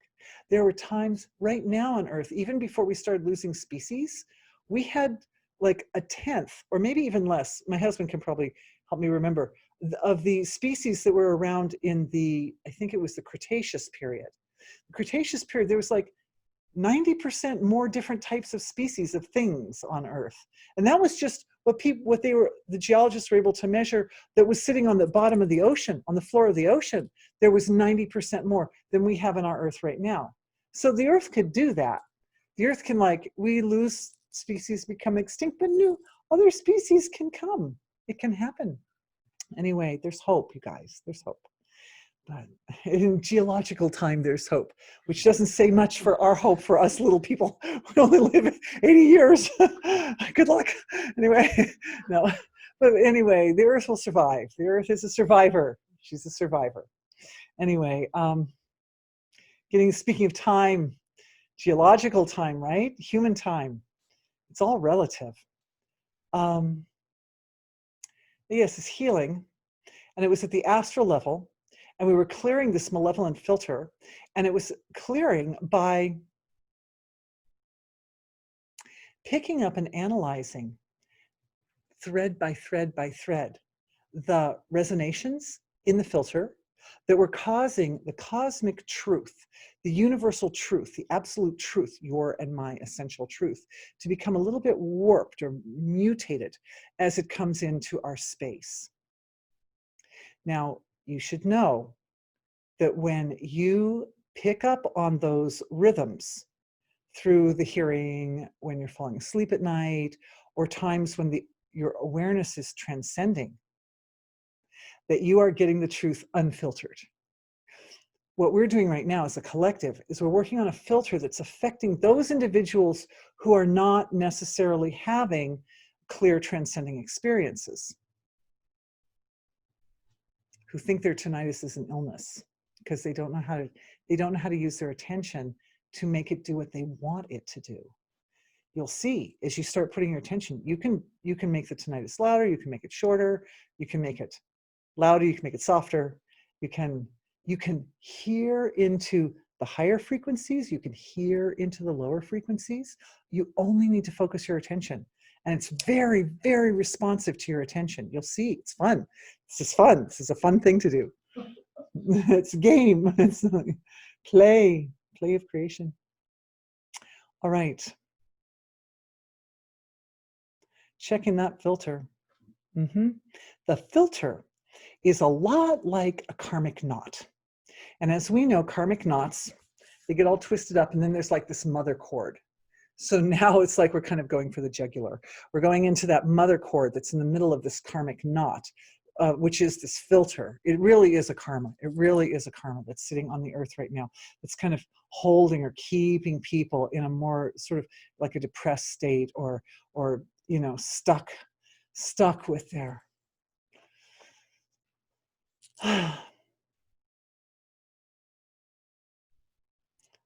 There were times right now on Earth, even before we started losing species, we had like a tenth, or maybe even less, my husband can probably help me remember, of the species that were around in I think it was the Cretaceous period. The Cretaceous period, there was like 90% more different types of species of things on Earth. And that was just the geologists were able to measure, that was sitting on the bottom of the ocean, on the floor of the ocean. There was 90% more than we have on our Earth right now. So the Earth could do that. The Earth can, we lose species, become extinct, but new other species can come. It can happen. Anyway, there's hope, you guys. There's hope. But in geological time, there's hope, which doesn't say much for our hope for us little people. We only live 80 years. Good luck. Anyway, no. But anyway, the Earth will survive. The Earth is a survivor. She's a survivor. Anyway, speaking of time, geological time, right? Human time. It's all relative. Yes, it's healing. And it was at the astral level. And we were clearing this malevolent filter. And it was clearing by picking up and analyzing thread by thread by thread the resonations in the filter that were causing the cosmic truth, the universal truth, the absolute truth, your and my essential truth, to become a little bit warped or mutated as it comes into our space. Now, you should know that when you pick up on those rhythms through the hearing, when you're falling asleep at night, or times when your awareness is transcending, that you are getting the truth unfiltered. What we're doing right now as a collective is we're working on a filter that's affecting those individuals who are not necessarily having clear transcending experiences, who think their tinnitus is an illness because they don't know how to use their attention to make it do what they want it to do. You'll see as you start putting your attention, you can make the tinnitus louder, you can make it shorter, you can make it louder, you can make it softer, you can hear into the higher frequencies, you can hear into the lower frequencies. You only need to focus your attention. And it's very, very responsive to your attention. You'll see, it's fun. This is fun. This is a fun thing to do. It's a game. It's play of creation. All right. Checking that filter. The filter is a lot like a karmic knot. And as we know, karmic knots, they get all twisted up, and then there's like this mother cord. So now it's like we're kind of going for the jugular. We're going into that mother cord that's in the middle of this karmic knot, which is this filter. It really is a karma. It really is a karma that's sitting on the earth right now. It's kind of holding or keeping people in a more sort of like a depressed state, or stuck with their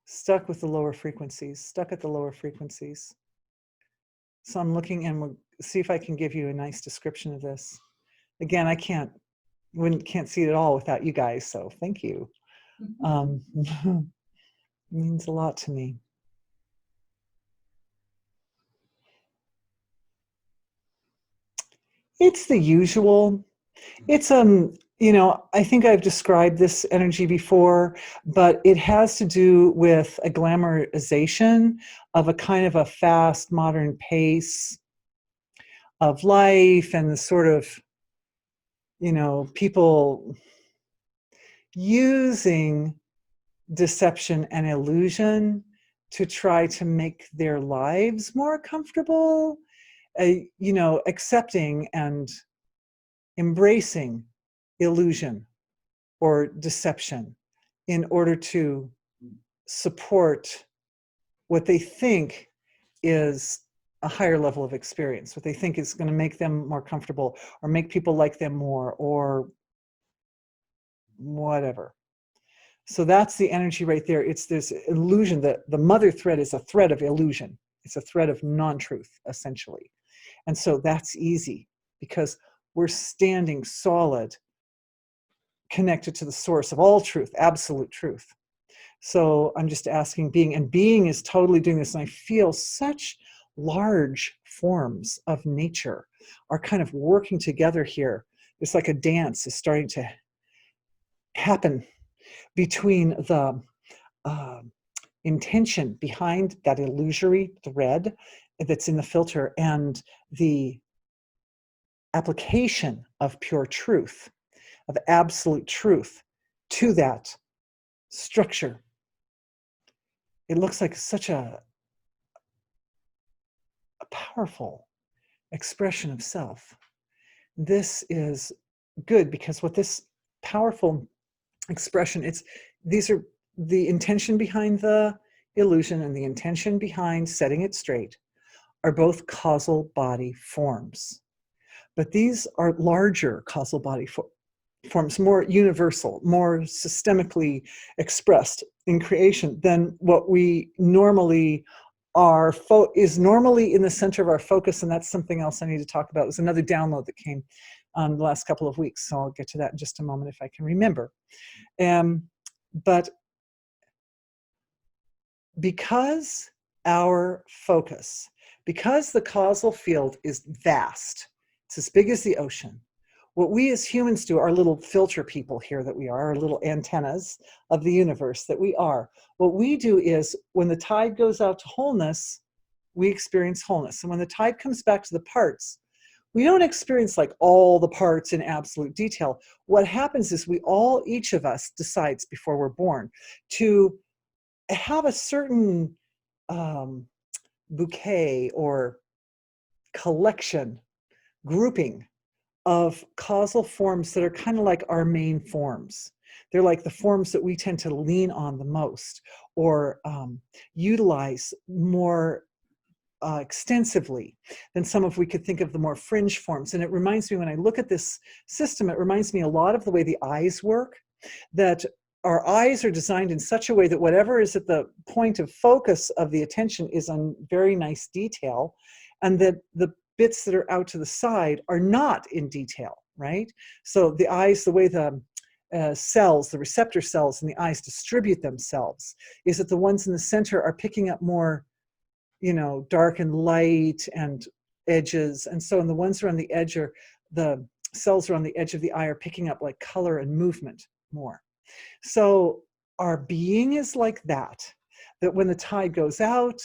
stuck with the lower frequencies, stuck at the lower frequencies. So I'm looking, and we'll see if I can give you a nice description of this. Again, I can't see it at all without you guys, so thank you. It means a lot to me. It's the usual. It's I think I've described this energy before, but it has to do with a glamorization of a kind of a fast modern pace of life, and the sort of, people using deception and illusion to try to make their lives more comfortable, accepting and embracing illusion or deception in order to support what they think is a higher level of experience, what they think is going to make them more comfortable or make people like them more or whatever. So that's the energy right there. It's this illusion that the mother thread is a thread of illusion. It's a thread of non-truth, essentially. And so that's easy because we're standing solid, connected to the source of all truth, absolute truth. So I'm just asking being, and being is totally doing this. And I feel such large forms of nature are kind of working together here. It's like a dance is starting to happen between the intention behind that illusory thread that's in the filter and the application of pure truth, of absolute truth to that structure. It looks like such a powerful expression of self. This is good because what this powerful expression, these are the intention behind the illusion and the intention behind setting it straight are both causal body forms. But these are larger causal body forms, more universal, more systemically expressed in creation than what we normally are, is normally in the center of our focus. And that's something else I need to talk about. It was another download that came the last couple of weeks. So I'll get to that in just a moment if I can remember. But because our focus, because the causal field is vast, it's as big as the ocean, what we as humans do, our little filter people here that we are, our little antennas of the universe that we are, what we do is when the tide goes out to wholeness, we experience wholeness. And when the tide comes back to the parts, we don't experience like all the parts in absolute detail. What happens is each of us decides before we're born to have a certain bouquet or collection, grouping of causal forms that are kind of like our main forms. They're like the forms that we tend to lean on the most, or utilize more extensively than some of we could think of the more fringe forms. And it reminds me, when I look at this system, it reminds me a lot of the way the eyes work, that our eyes are designed in such a way that whatever is at the point of focus of the attention is on very nice detail, and that the bits that are out to the side are not in detail, right? So the eyes, the way the cells, the receptor cells in the eyes distribute themselves, is that the ones in the center are picking up more, dark and light and edges. And so, and the ones around the edge are, the cells around the edge of the eye are picking up like color and movement more. So our being is like that when the tide goes out,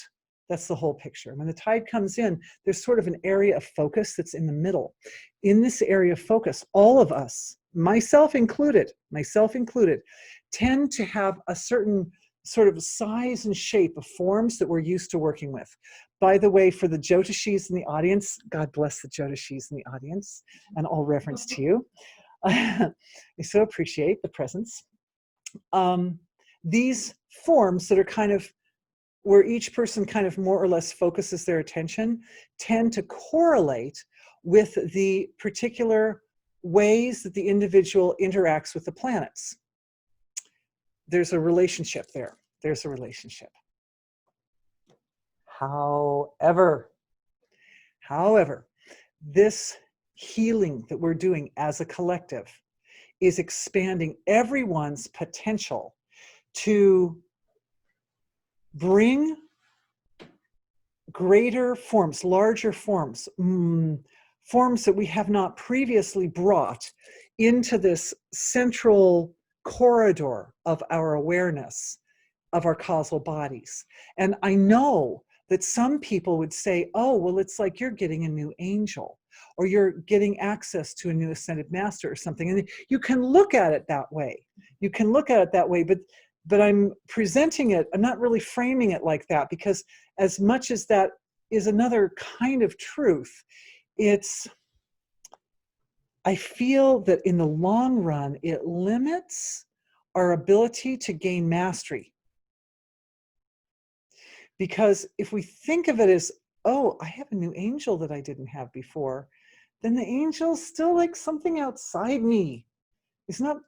that's the whole picture. When the tide comes in, there's sort of an area of focus that's in the middle. In this area of focus, all of us, myself included, tend to have a certain sort of size and shape of forms that we're used to working with. By the way, for the Jyotishis in the audience, God bless the Jyotishis in the audience, and all reverence to you. I so appreciate the presence. These forms that are kind of where each person kind of more or less focuses their attention tend to correlate with the particular ways that the individual interacts with the planets. There's a relationship there. There's a relationship. However, this healing that we're doing as a collective is expanding everyone's potential to bring greater forms, larger forms, forms that we have not previously brought into this central corridor of our awareness of our causal bodies. And I know that some people would say, oh, well, it's like you're getting a new angel, or you're getting access to a new ascended master or something. And you can look at it that way. But I'm presenting it, I'm not really framing it like that, because as much as that is another kind of truth, I feel that in the long run, it limits our ability to gain mastery. Because if we think of it as, oh, I have a new angel that I didn't have before, then the angel's still like something outside me. It's not,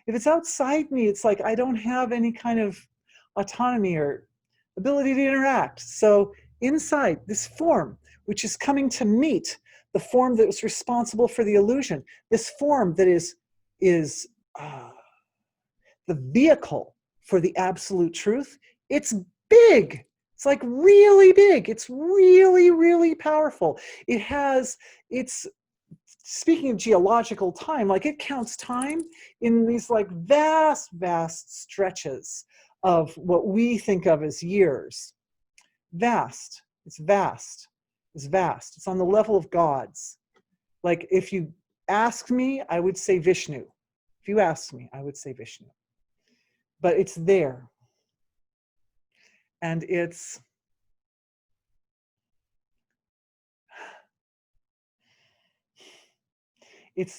if it's outside me, it's like I don't have any kind of autonomy or ability to interact. So inside this form, which is coming to meet the form that was responsible for the illusion, this form that is the vehicle for the absolute truth, it's big. It's like really big. It's really, really powerful. It's speaking of geological time, like it counts time in these like vast, vast stretches of what we think of as years. Vast. It's vast. It's vast. It's on the level of gods. Like if you ask me, I would say Vishnu. If you ask me, I would say Vishnu. But it's there. And it's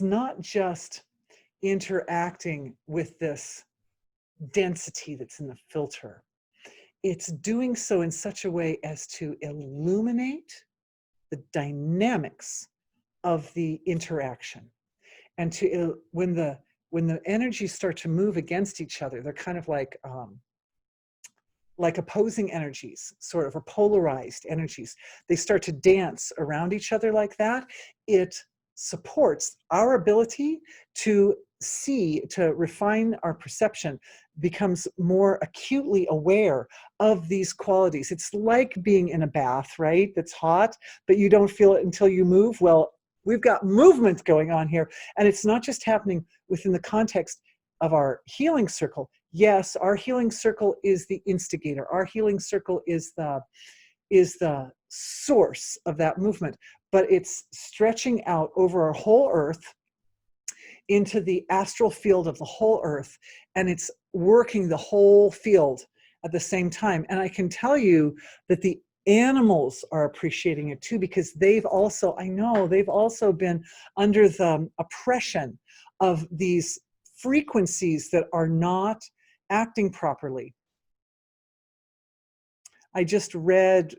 not just interacting with this density that's in the filter. It's doing so in such a way as to illuminate the dynamics of the interaction. And to when the energies start to move against each other, they're kind of like opposing energies, sort of, or polarized energies. They start to dance around each other like that. It supports our ability to see, to refine our perception, becomes more acutely aware of these qualities. It's like being in a bath, right? That's hot, but you don't feel it until you move. Well, we've got movement going on here. And it's not just happening within the context of our healing circle. Yes, our healing circle is the instigator. Our healing circle is the source of that movement, but it's stretching out over our whole earth into the astral field of the whole earth, and it's working the whole field at the same time. And I can tell you that the animals are appreciating it too, because they've also, I know, they've also been under the oppression of these frequencies that are not acting properly. I just read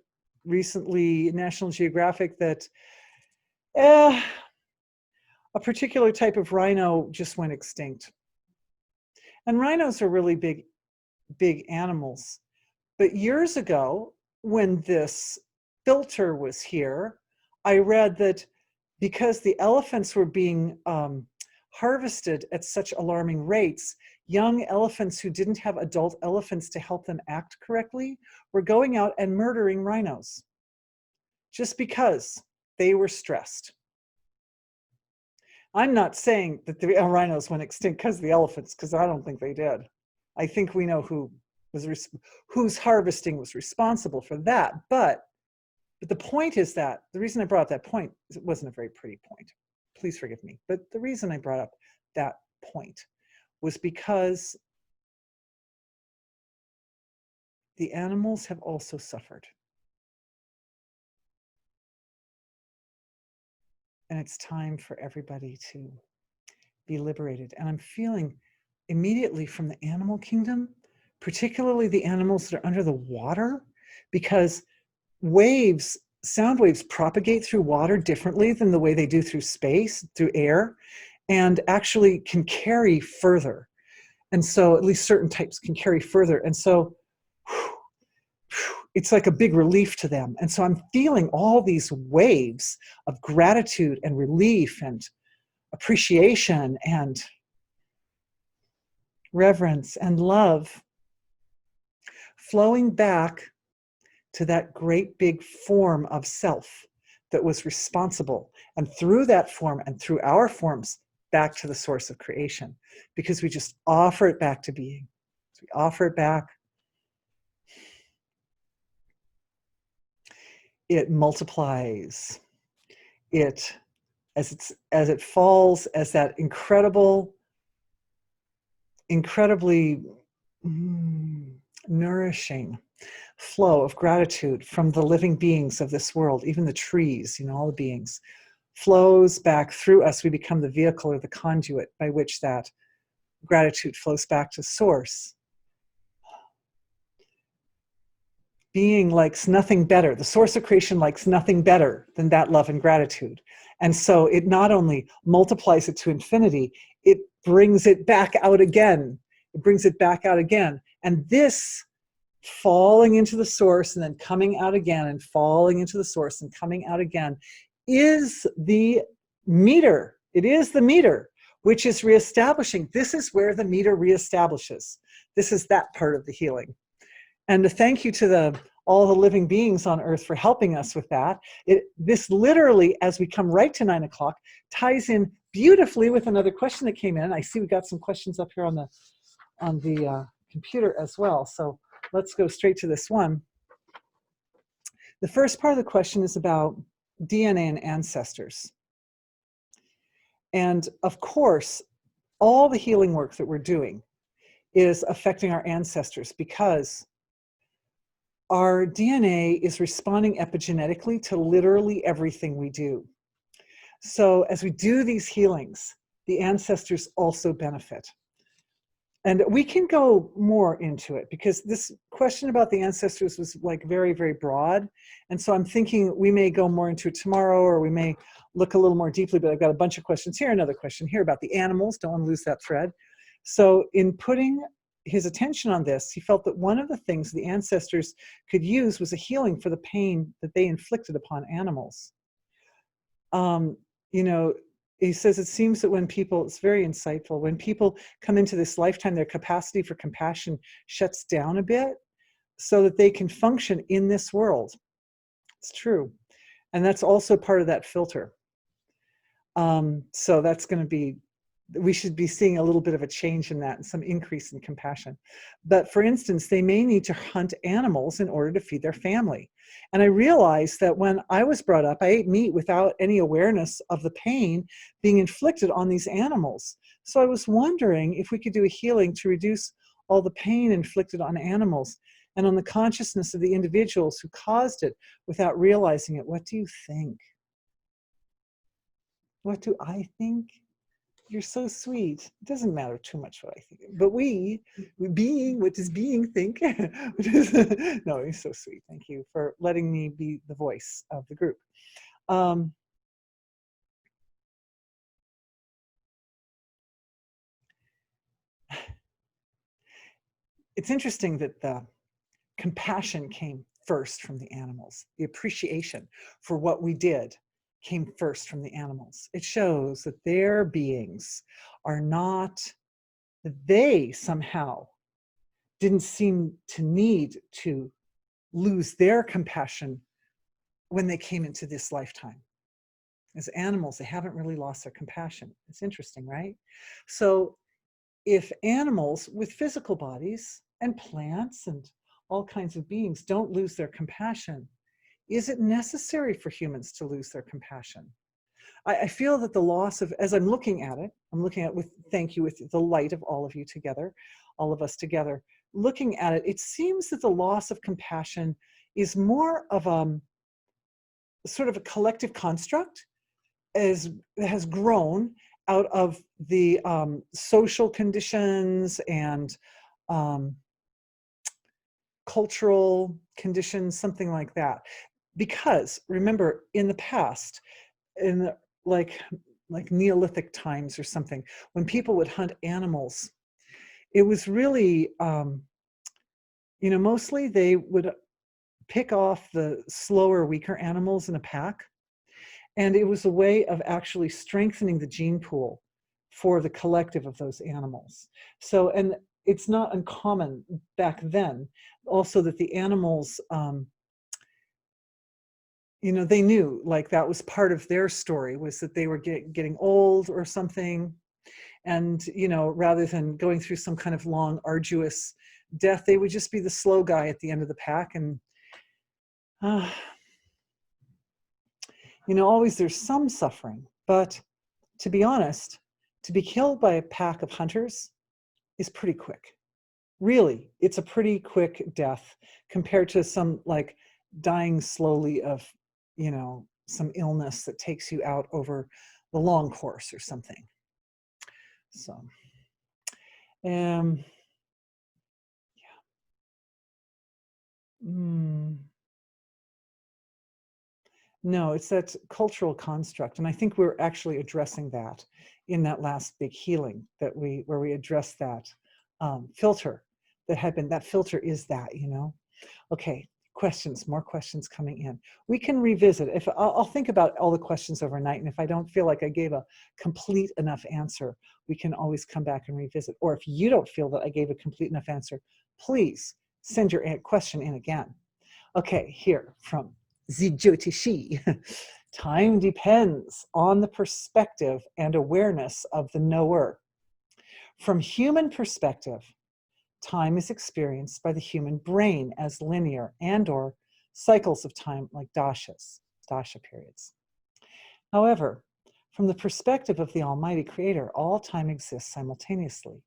recently National Geographic that a particular type of rhino just went extinct. And rhinos are really big animals. But years ago, when this filter was here, I read that because the elephants were being harvested at such alarming rates, young elephants who didn't have adult elephants to help them act correctly were going out and murdering rhinos just because they were stressed. I'm not saying that the rhinos went extinct because of the elephants, because I don't think they did. I think we know whose harvesting was responsible for that. But the point is that the reason I brought up that point is it wasn't a very pretty point. Please forgive me. But the reason I brought up that point was because the animals have also suffered. And it's time for everybody to be liberated. And I'm feeling immediately from the animal kingdom, particularly the animals that are under the water, because sound waves propagate through water differently than the way they do through space, through air, and actually can carry further. And so at least certain types can carry further. And so it's like a big relief to them. And so I'm feeling all these waves of gratitude and relief and appreciation and reverence and love flowing back to that great big form of self that was responsible, and through that form and through our forms back to the source of creation, because we just offer it back to being. So we offer it back. It multiplies. As it falls as that incredibly nourishing flow of gratitude from the living beings of this world, even the trees, all the beings, flows back through us. We become the vehicle or the conduit by which that gratitude flows back to source. Being likes nothing better. The source of creation likes nothing better than that love and gratitude. And so it not only multiplies it to infinity, it brings it back out again. It brings it back out again. And this falling into the source and then coming out again and falling into the source and coming out again is the meter. It is the meter which is reestablishing. This is where the meter reestablishes. This is that part of the healing. And a thank you to all the living beings on earth for helping us with that. This literally, as we come right to 9 o'clock, ties in beautifully with another question that came in. I see we got some questions up here on the computer as well. So let's go straight to this one. The first part of the question is about DNA and ancestors. And of course, all the healing work that we're doing is affecting our ancestors, because our DNA is responding epigenetically to literally everything we do. So as we do these healings, the ancestors also benefit. And we can go more into it, because this question about the ancestors was like very, very broad. And so I'm thinking we may go more into it tomorrow, or we may look a little more deeply, but I've got a bunch of questions here, another question here about the animals. Don't want to lose that thread. So in putting his attention on this, he felt that one of the things the ancestors could use was a healing for the pain that they inflicted upon animals. He says it seems that when people, it's very insightful, when people come into this lifetime, their capacity for compassion shuts down a bit so that they can function in this world. It's true. And that's also part of that filter. So that's going to be, we should be seeing a little bit of a change in that and some increase in compassion. But for instance, they may need to hunt animals in order to feed their family. And I realized that when I was brought up, I ate meat without any awareness of the pain being inflicted on these animals. So I was wondering if we could do a healing to reduce all the pain inflicted on animals. and on the consciousness of the individuals who caused it without realizing it. What do you think? What do I think? You're so sweet. It doesn't matter too much what I think. But we being, what does being think? No, you're so sweet. Thank you for letting me be the voice of the group. It's interesting that the compassion came first from the animals. The appreciation for what we did came first from the animals. It shows that their beings are not, that they somehow didn't seem to need to lose their compassion when they came into this lifetime. As animals, they haven't really lost their compassion. It's interesting, right? So if animals with physical bodies and plants and all kinds of beings don't lose their compassion, is it necessary for humans to lose their compassion? I feel that the loss of, as I'm looking at it, I'm looking at it with, thank you, with the light of all of you together, all of us together, looking at it, it seems that the loss of compassion is more of a sort of a collective construct as has grown out of the social conditions and cultural conditions, something like that. Because remember, in the past, in the, like Neolithic times or something, when people would hunt animals, it was really, mostly they would pick off the slower, weaker animals in a pack. And it was a way of actually strengthening the gene pool for the collective of those animals. So, and it's not uncommon back then also that the animals, they knew, like, that was part of their story, was that they were getting old or something. And, rather than going through some kind of long, arduous death, they would just be the slow guy at the end of the pack. And, always there's some suffering. But to be honest, to be killed by a pack of hunters is pretty quick. Really, it's a pretty quick death compared to some like dying slowly of, some illness that takes you out over the long course or something. So, yeah. No, it's that cultural construct. And I think we're actually addressing that in that last big healing where we addressed that filter that had been, that filter is that, Okay, questions, more questions coming in. We can revisit. If I'll think about all the questions overnight, and if I don't feel like I gave a complete enough answer, we can always come back and revisit. Or if you don't feel that I gave a complete enough answer, please send your question in again. Okay, here from Zijyotishi. Time depends on the perspective and awareness of the knower. From human perspective, time is experienced by the human brain as linear and/or cycles of time like dasha periods. However, from the perspective of the Almighty Creator, all time exists simultaneously.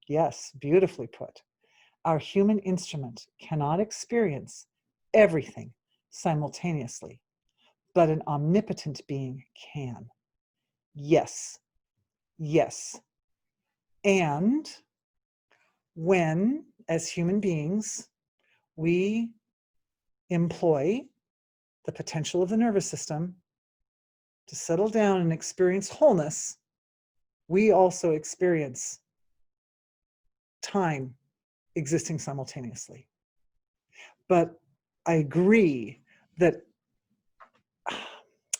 Yes, beautifully put. Our human instrument cannot experience everything simultaneously, but an omnipotent being can. Yes, yes. And when, as human beings, we employ the potential of the nervous system to settle down and experience wholeness, we also experience time existing simultaneously. But I agree that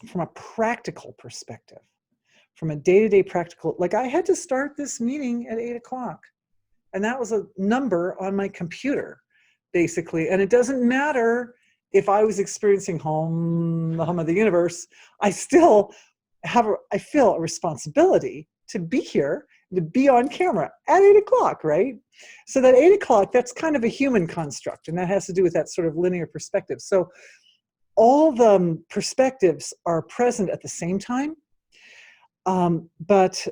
from a practical perspective, from a day-to-day practical, like I had to start this meeting at 8 o'clock, and that was a number on my computer, basically. And it doesn't matter if I was experiencing the hum of the universe, I still I feel a responsibility to be here, to be on camera at 8 o'clock, right? So that 8 o'clock, that's kind of a human construct, and that has to do with that sort of linear perspective. So all the perspectives are present at the same time, but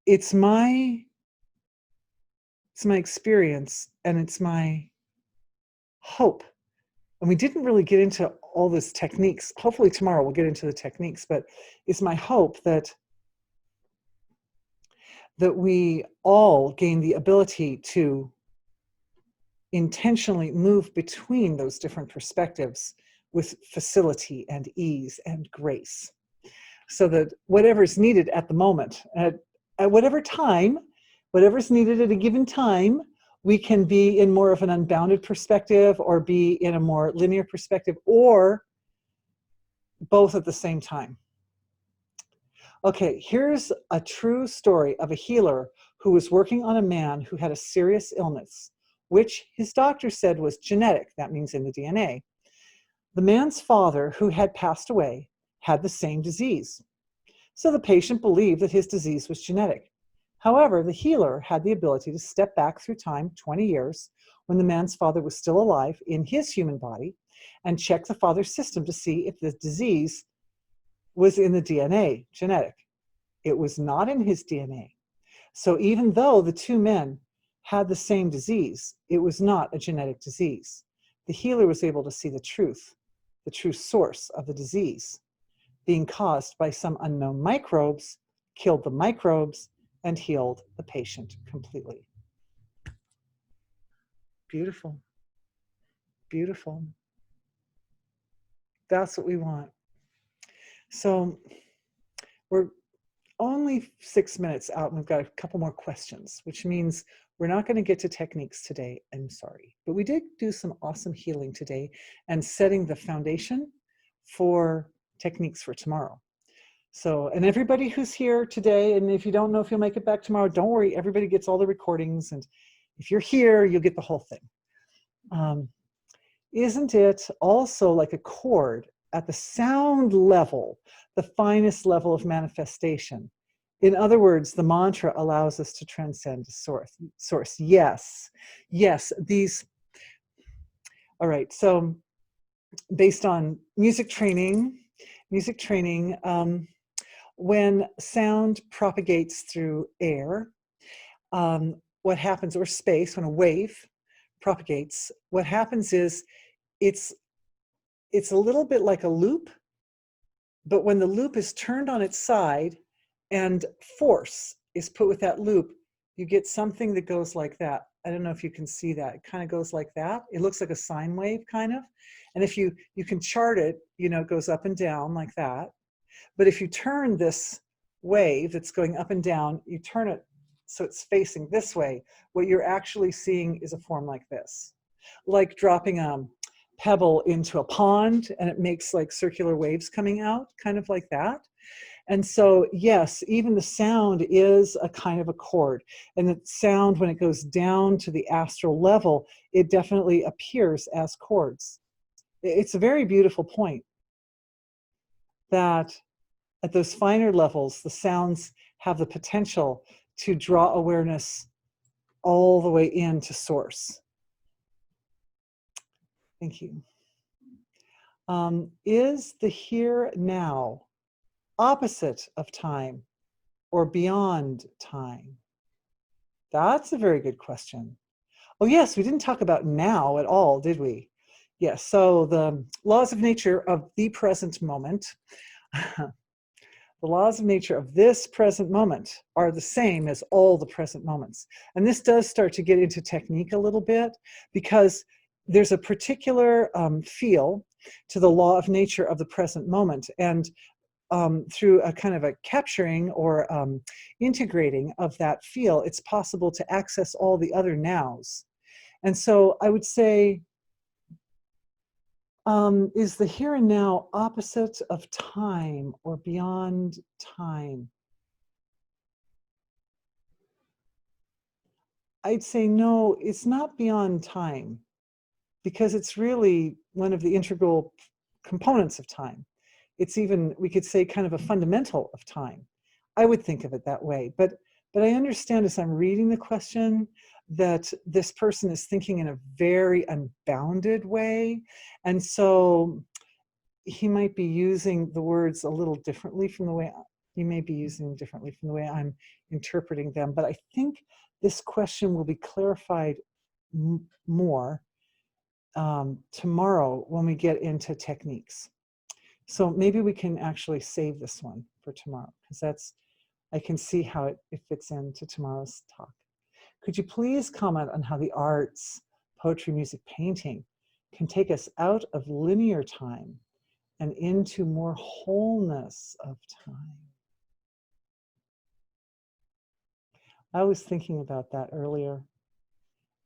it's my It's my experience, and it's my hope. And we didn't really get into all these techniques. Hopefully tomorrow we'll get into the techniques, but it's my hope that we all gain the ability to intentionally move between those different perspectives with facility and ease and grace, so that whatever's needed at the moment, at whatever time, whatever's needed at a given time, we can be in more of an unbounded perspective or be in a more linear perspective, or both at the same time. Okay, here's a true story of a healer who was working on a man who had a serious illness, which his doctor said was genetic. That means in the DNA. The man's father, who had passed away, had the same disease. So the patient believed that his disease was genetic. However, the healer had the ability to step back through time 20 years when the man's father was still alive in his human body and check the father's system to see if the disease was in the DNA, genetic. It was not in his DNA. So even though the two men had the same disease, it was not a genetic disease. The healer was able to see the true source of the disease being caused by some unknown microbes, killed the microbes, and healed the patient completely. Beautiful. Beautiful. That's what we want. So we're only 6 minutes out, and we've got a couple more questions, which means we're not going to get to techniques today. I'm sorry. But we did do some awesome healing today and setting the foundation for techniques for tomorrow. So, and everybody who's here today, and if you don't know if you'll make it back tomorrow, don't worry. Everybody gets all the recordings. And if you're here, you'll get the whole thing. Isn't it also like a chord at the sound level, the finest level of manifestation? In other words, the mantra allows us to transcend source. Yes. All right. So based on music training, when sound propagates through air, what happens, or space, when a wave propagates, what happens is it's a little bit like a loop, but when the loop is turned on its side and force is put with that loop, you get something that goes like that. I don't know if you can see that. It kind of goes like that. It looks like a sine wave, kind of. And if you can chart it, it goes up and down like that. But if you turn this wave that's going up and down, you turn it so it's facing this way, what you're actually seeing is a form like this. Like dropping a pebble into a pond and it makes like circular waves coming out, kind of like that. And so, yes, even the sound is a kind of a chord. And the sound, when it goes down to the astral level, it definitely appears as chords. It's a very beautiful point that at those finer levels, the sounds have the potential to draw awareness all the way into source. Thank you. Is the here now opposite of time or beyond time? That's a very good question. Oh yes, we didn't talk about now at all, did we? Yes, so the laws of nature of the present moment, the laws of nature of this present moment are the same as all the present moments. And this does start to get into technique a little bit, because there's a particular feel to the law of nature of the present moment. And through a kind of a capturing or integrating of that feel, it's possible to access all the other nows. And so I would say, is the here and now opposite of time or beyond time? I'd say no, it's not beyond time, because it's really one of the integral components of time. It's even, we could say, kind of a fundamental of time. I would think of it that way. But I understand, as I'm reading the question, that this person is thinking in a very unbounded way. And so he might be using the words a little differently from the way you may be using them differently from the way I'm interpreting them. But I think this question will be clarified more tomorrow when we get into techniques. So maybe we can actually save this one for tomorrow, because I can see how it fits into tomorrow's talk. Could you please comment on how the arts, poetry, music, painting, can take us out of linear time and into more wholeness of time? I was thinking about that earlier.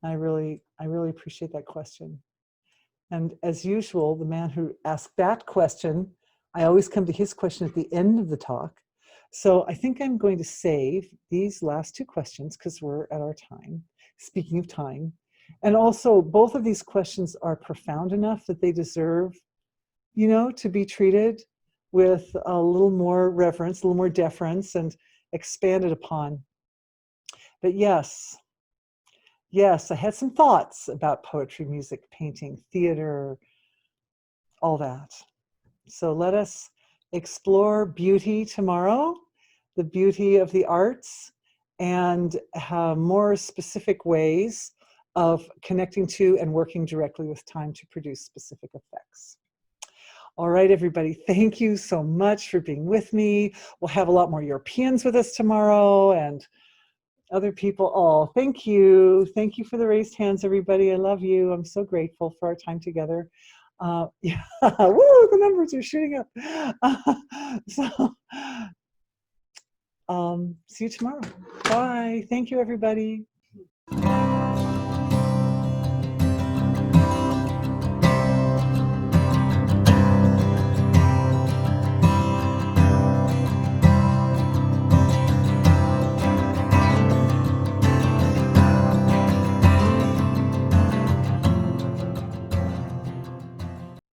I really appreciate that question. And as usual, the man who asked that question, I always come to his question at the end of the talk. So I think I'm going to save these last two questions because we're at our time. Speaking of time, and also both of these questions are profound enough that they deserve, to be treated with a little more reverence, a little more deference, and expanded upon. But yes, I had some thoughts about poetry, music, painting, theater, all that. So let us explore beauty tomorrow, the beauty of the arts, and more specific ways of connecting to and working directly with time to produce specific effects. All right, everybody, thank you so much for being with me. We'll have a lot more Europeans with us tomorrow and other people. Oh, thank you. Thank you for the raised hands, everybody. I love you. I'm so grateful for our time together. Yeah, woo, the numbers are shooting up. See you tomorrow. Bye. Thank you, everybody.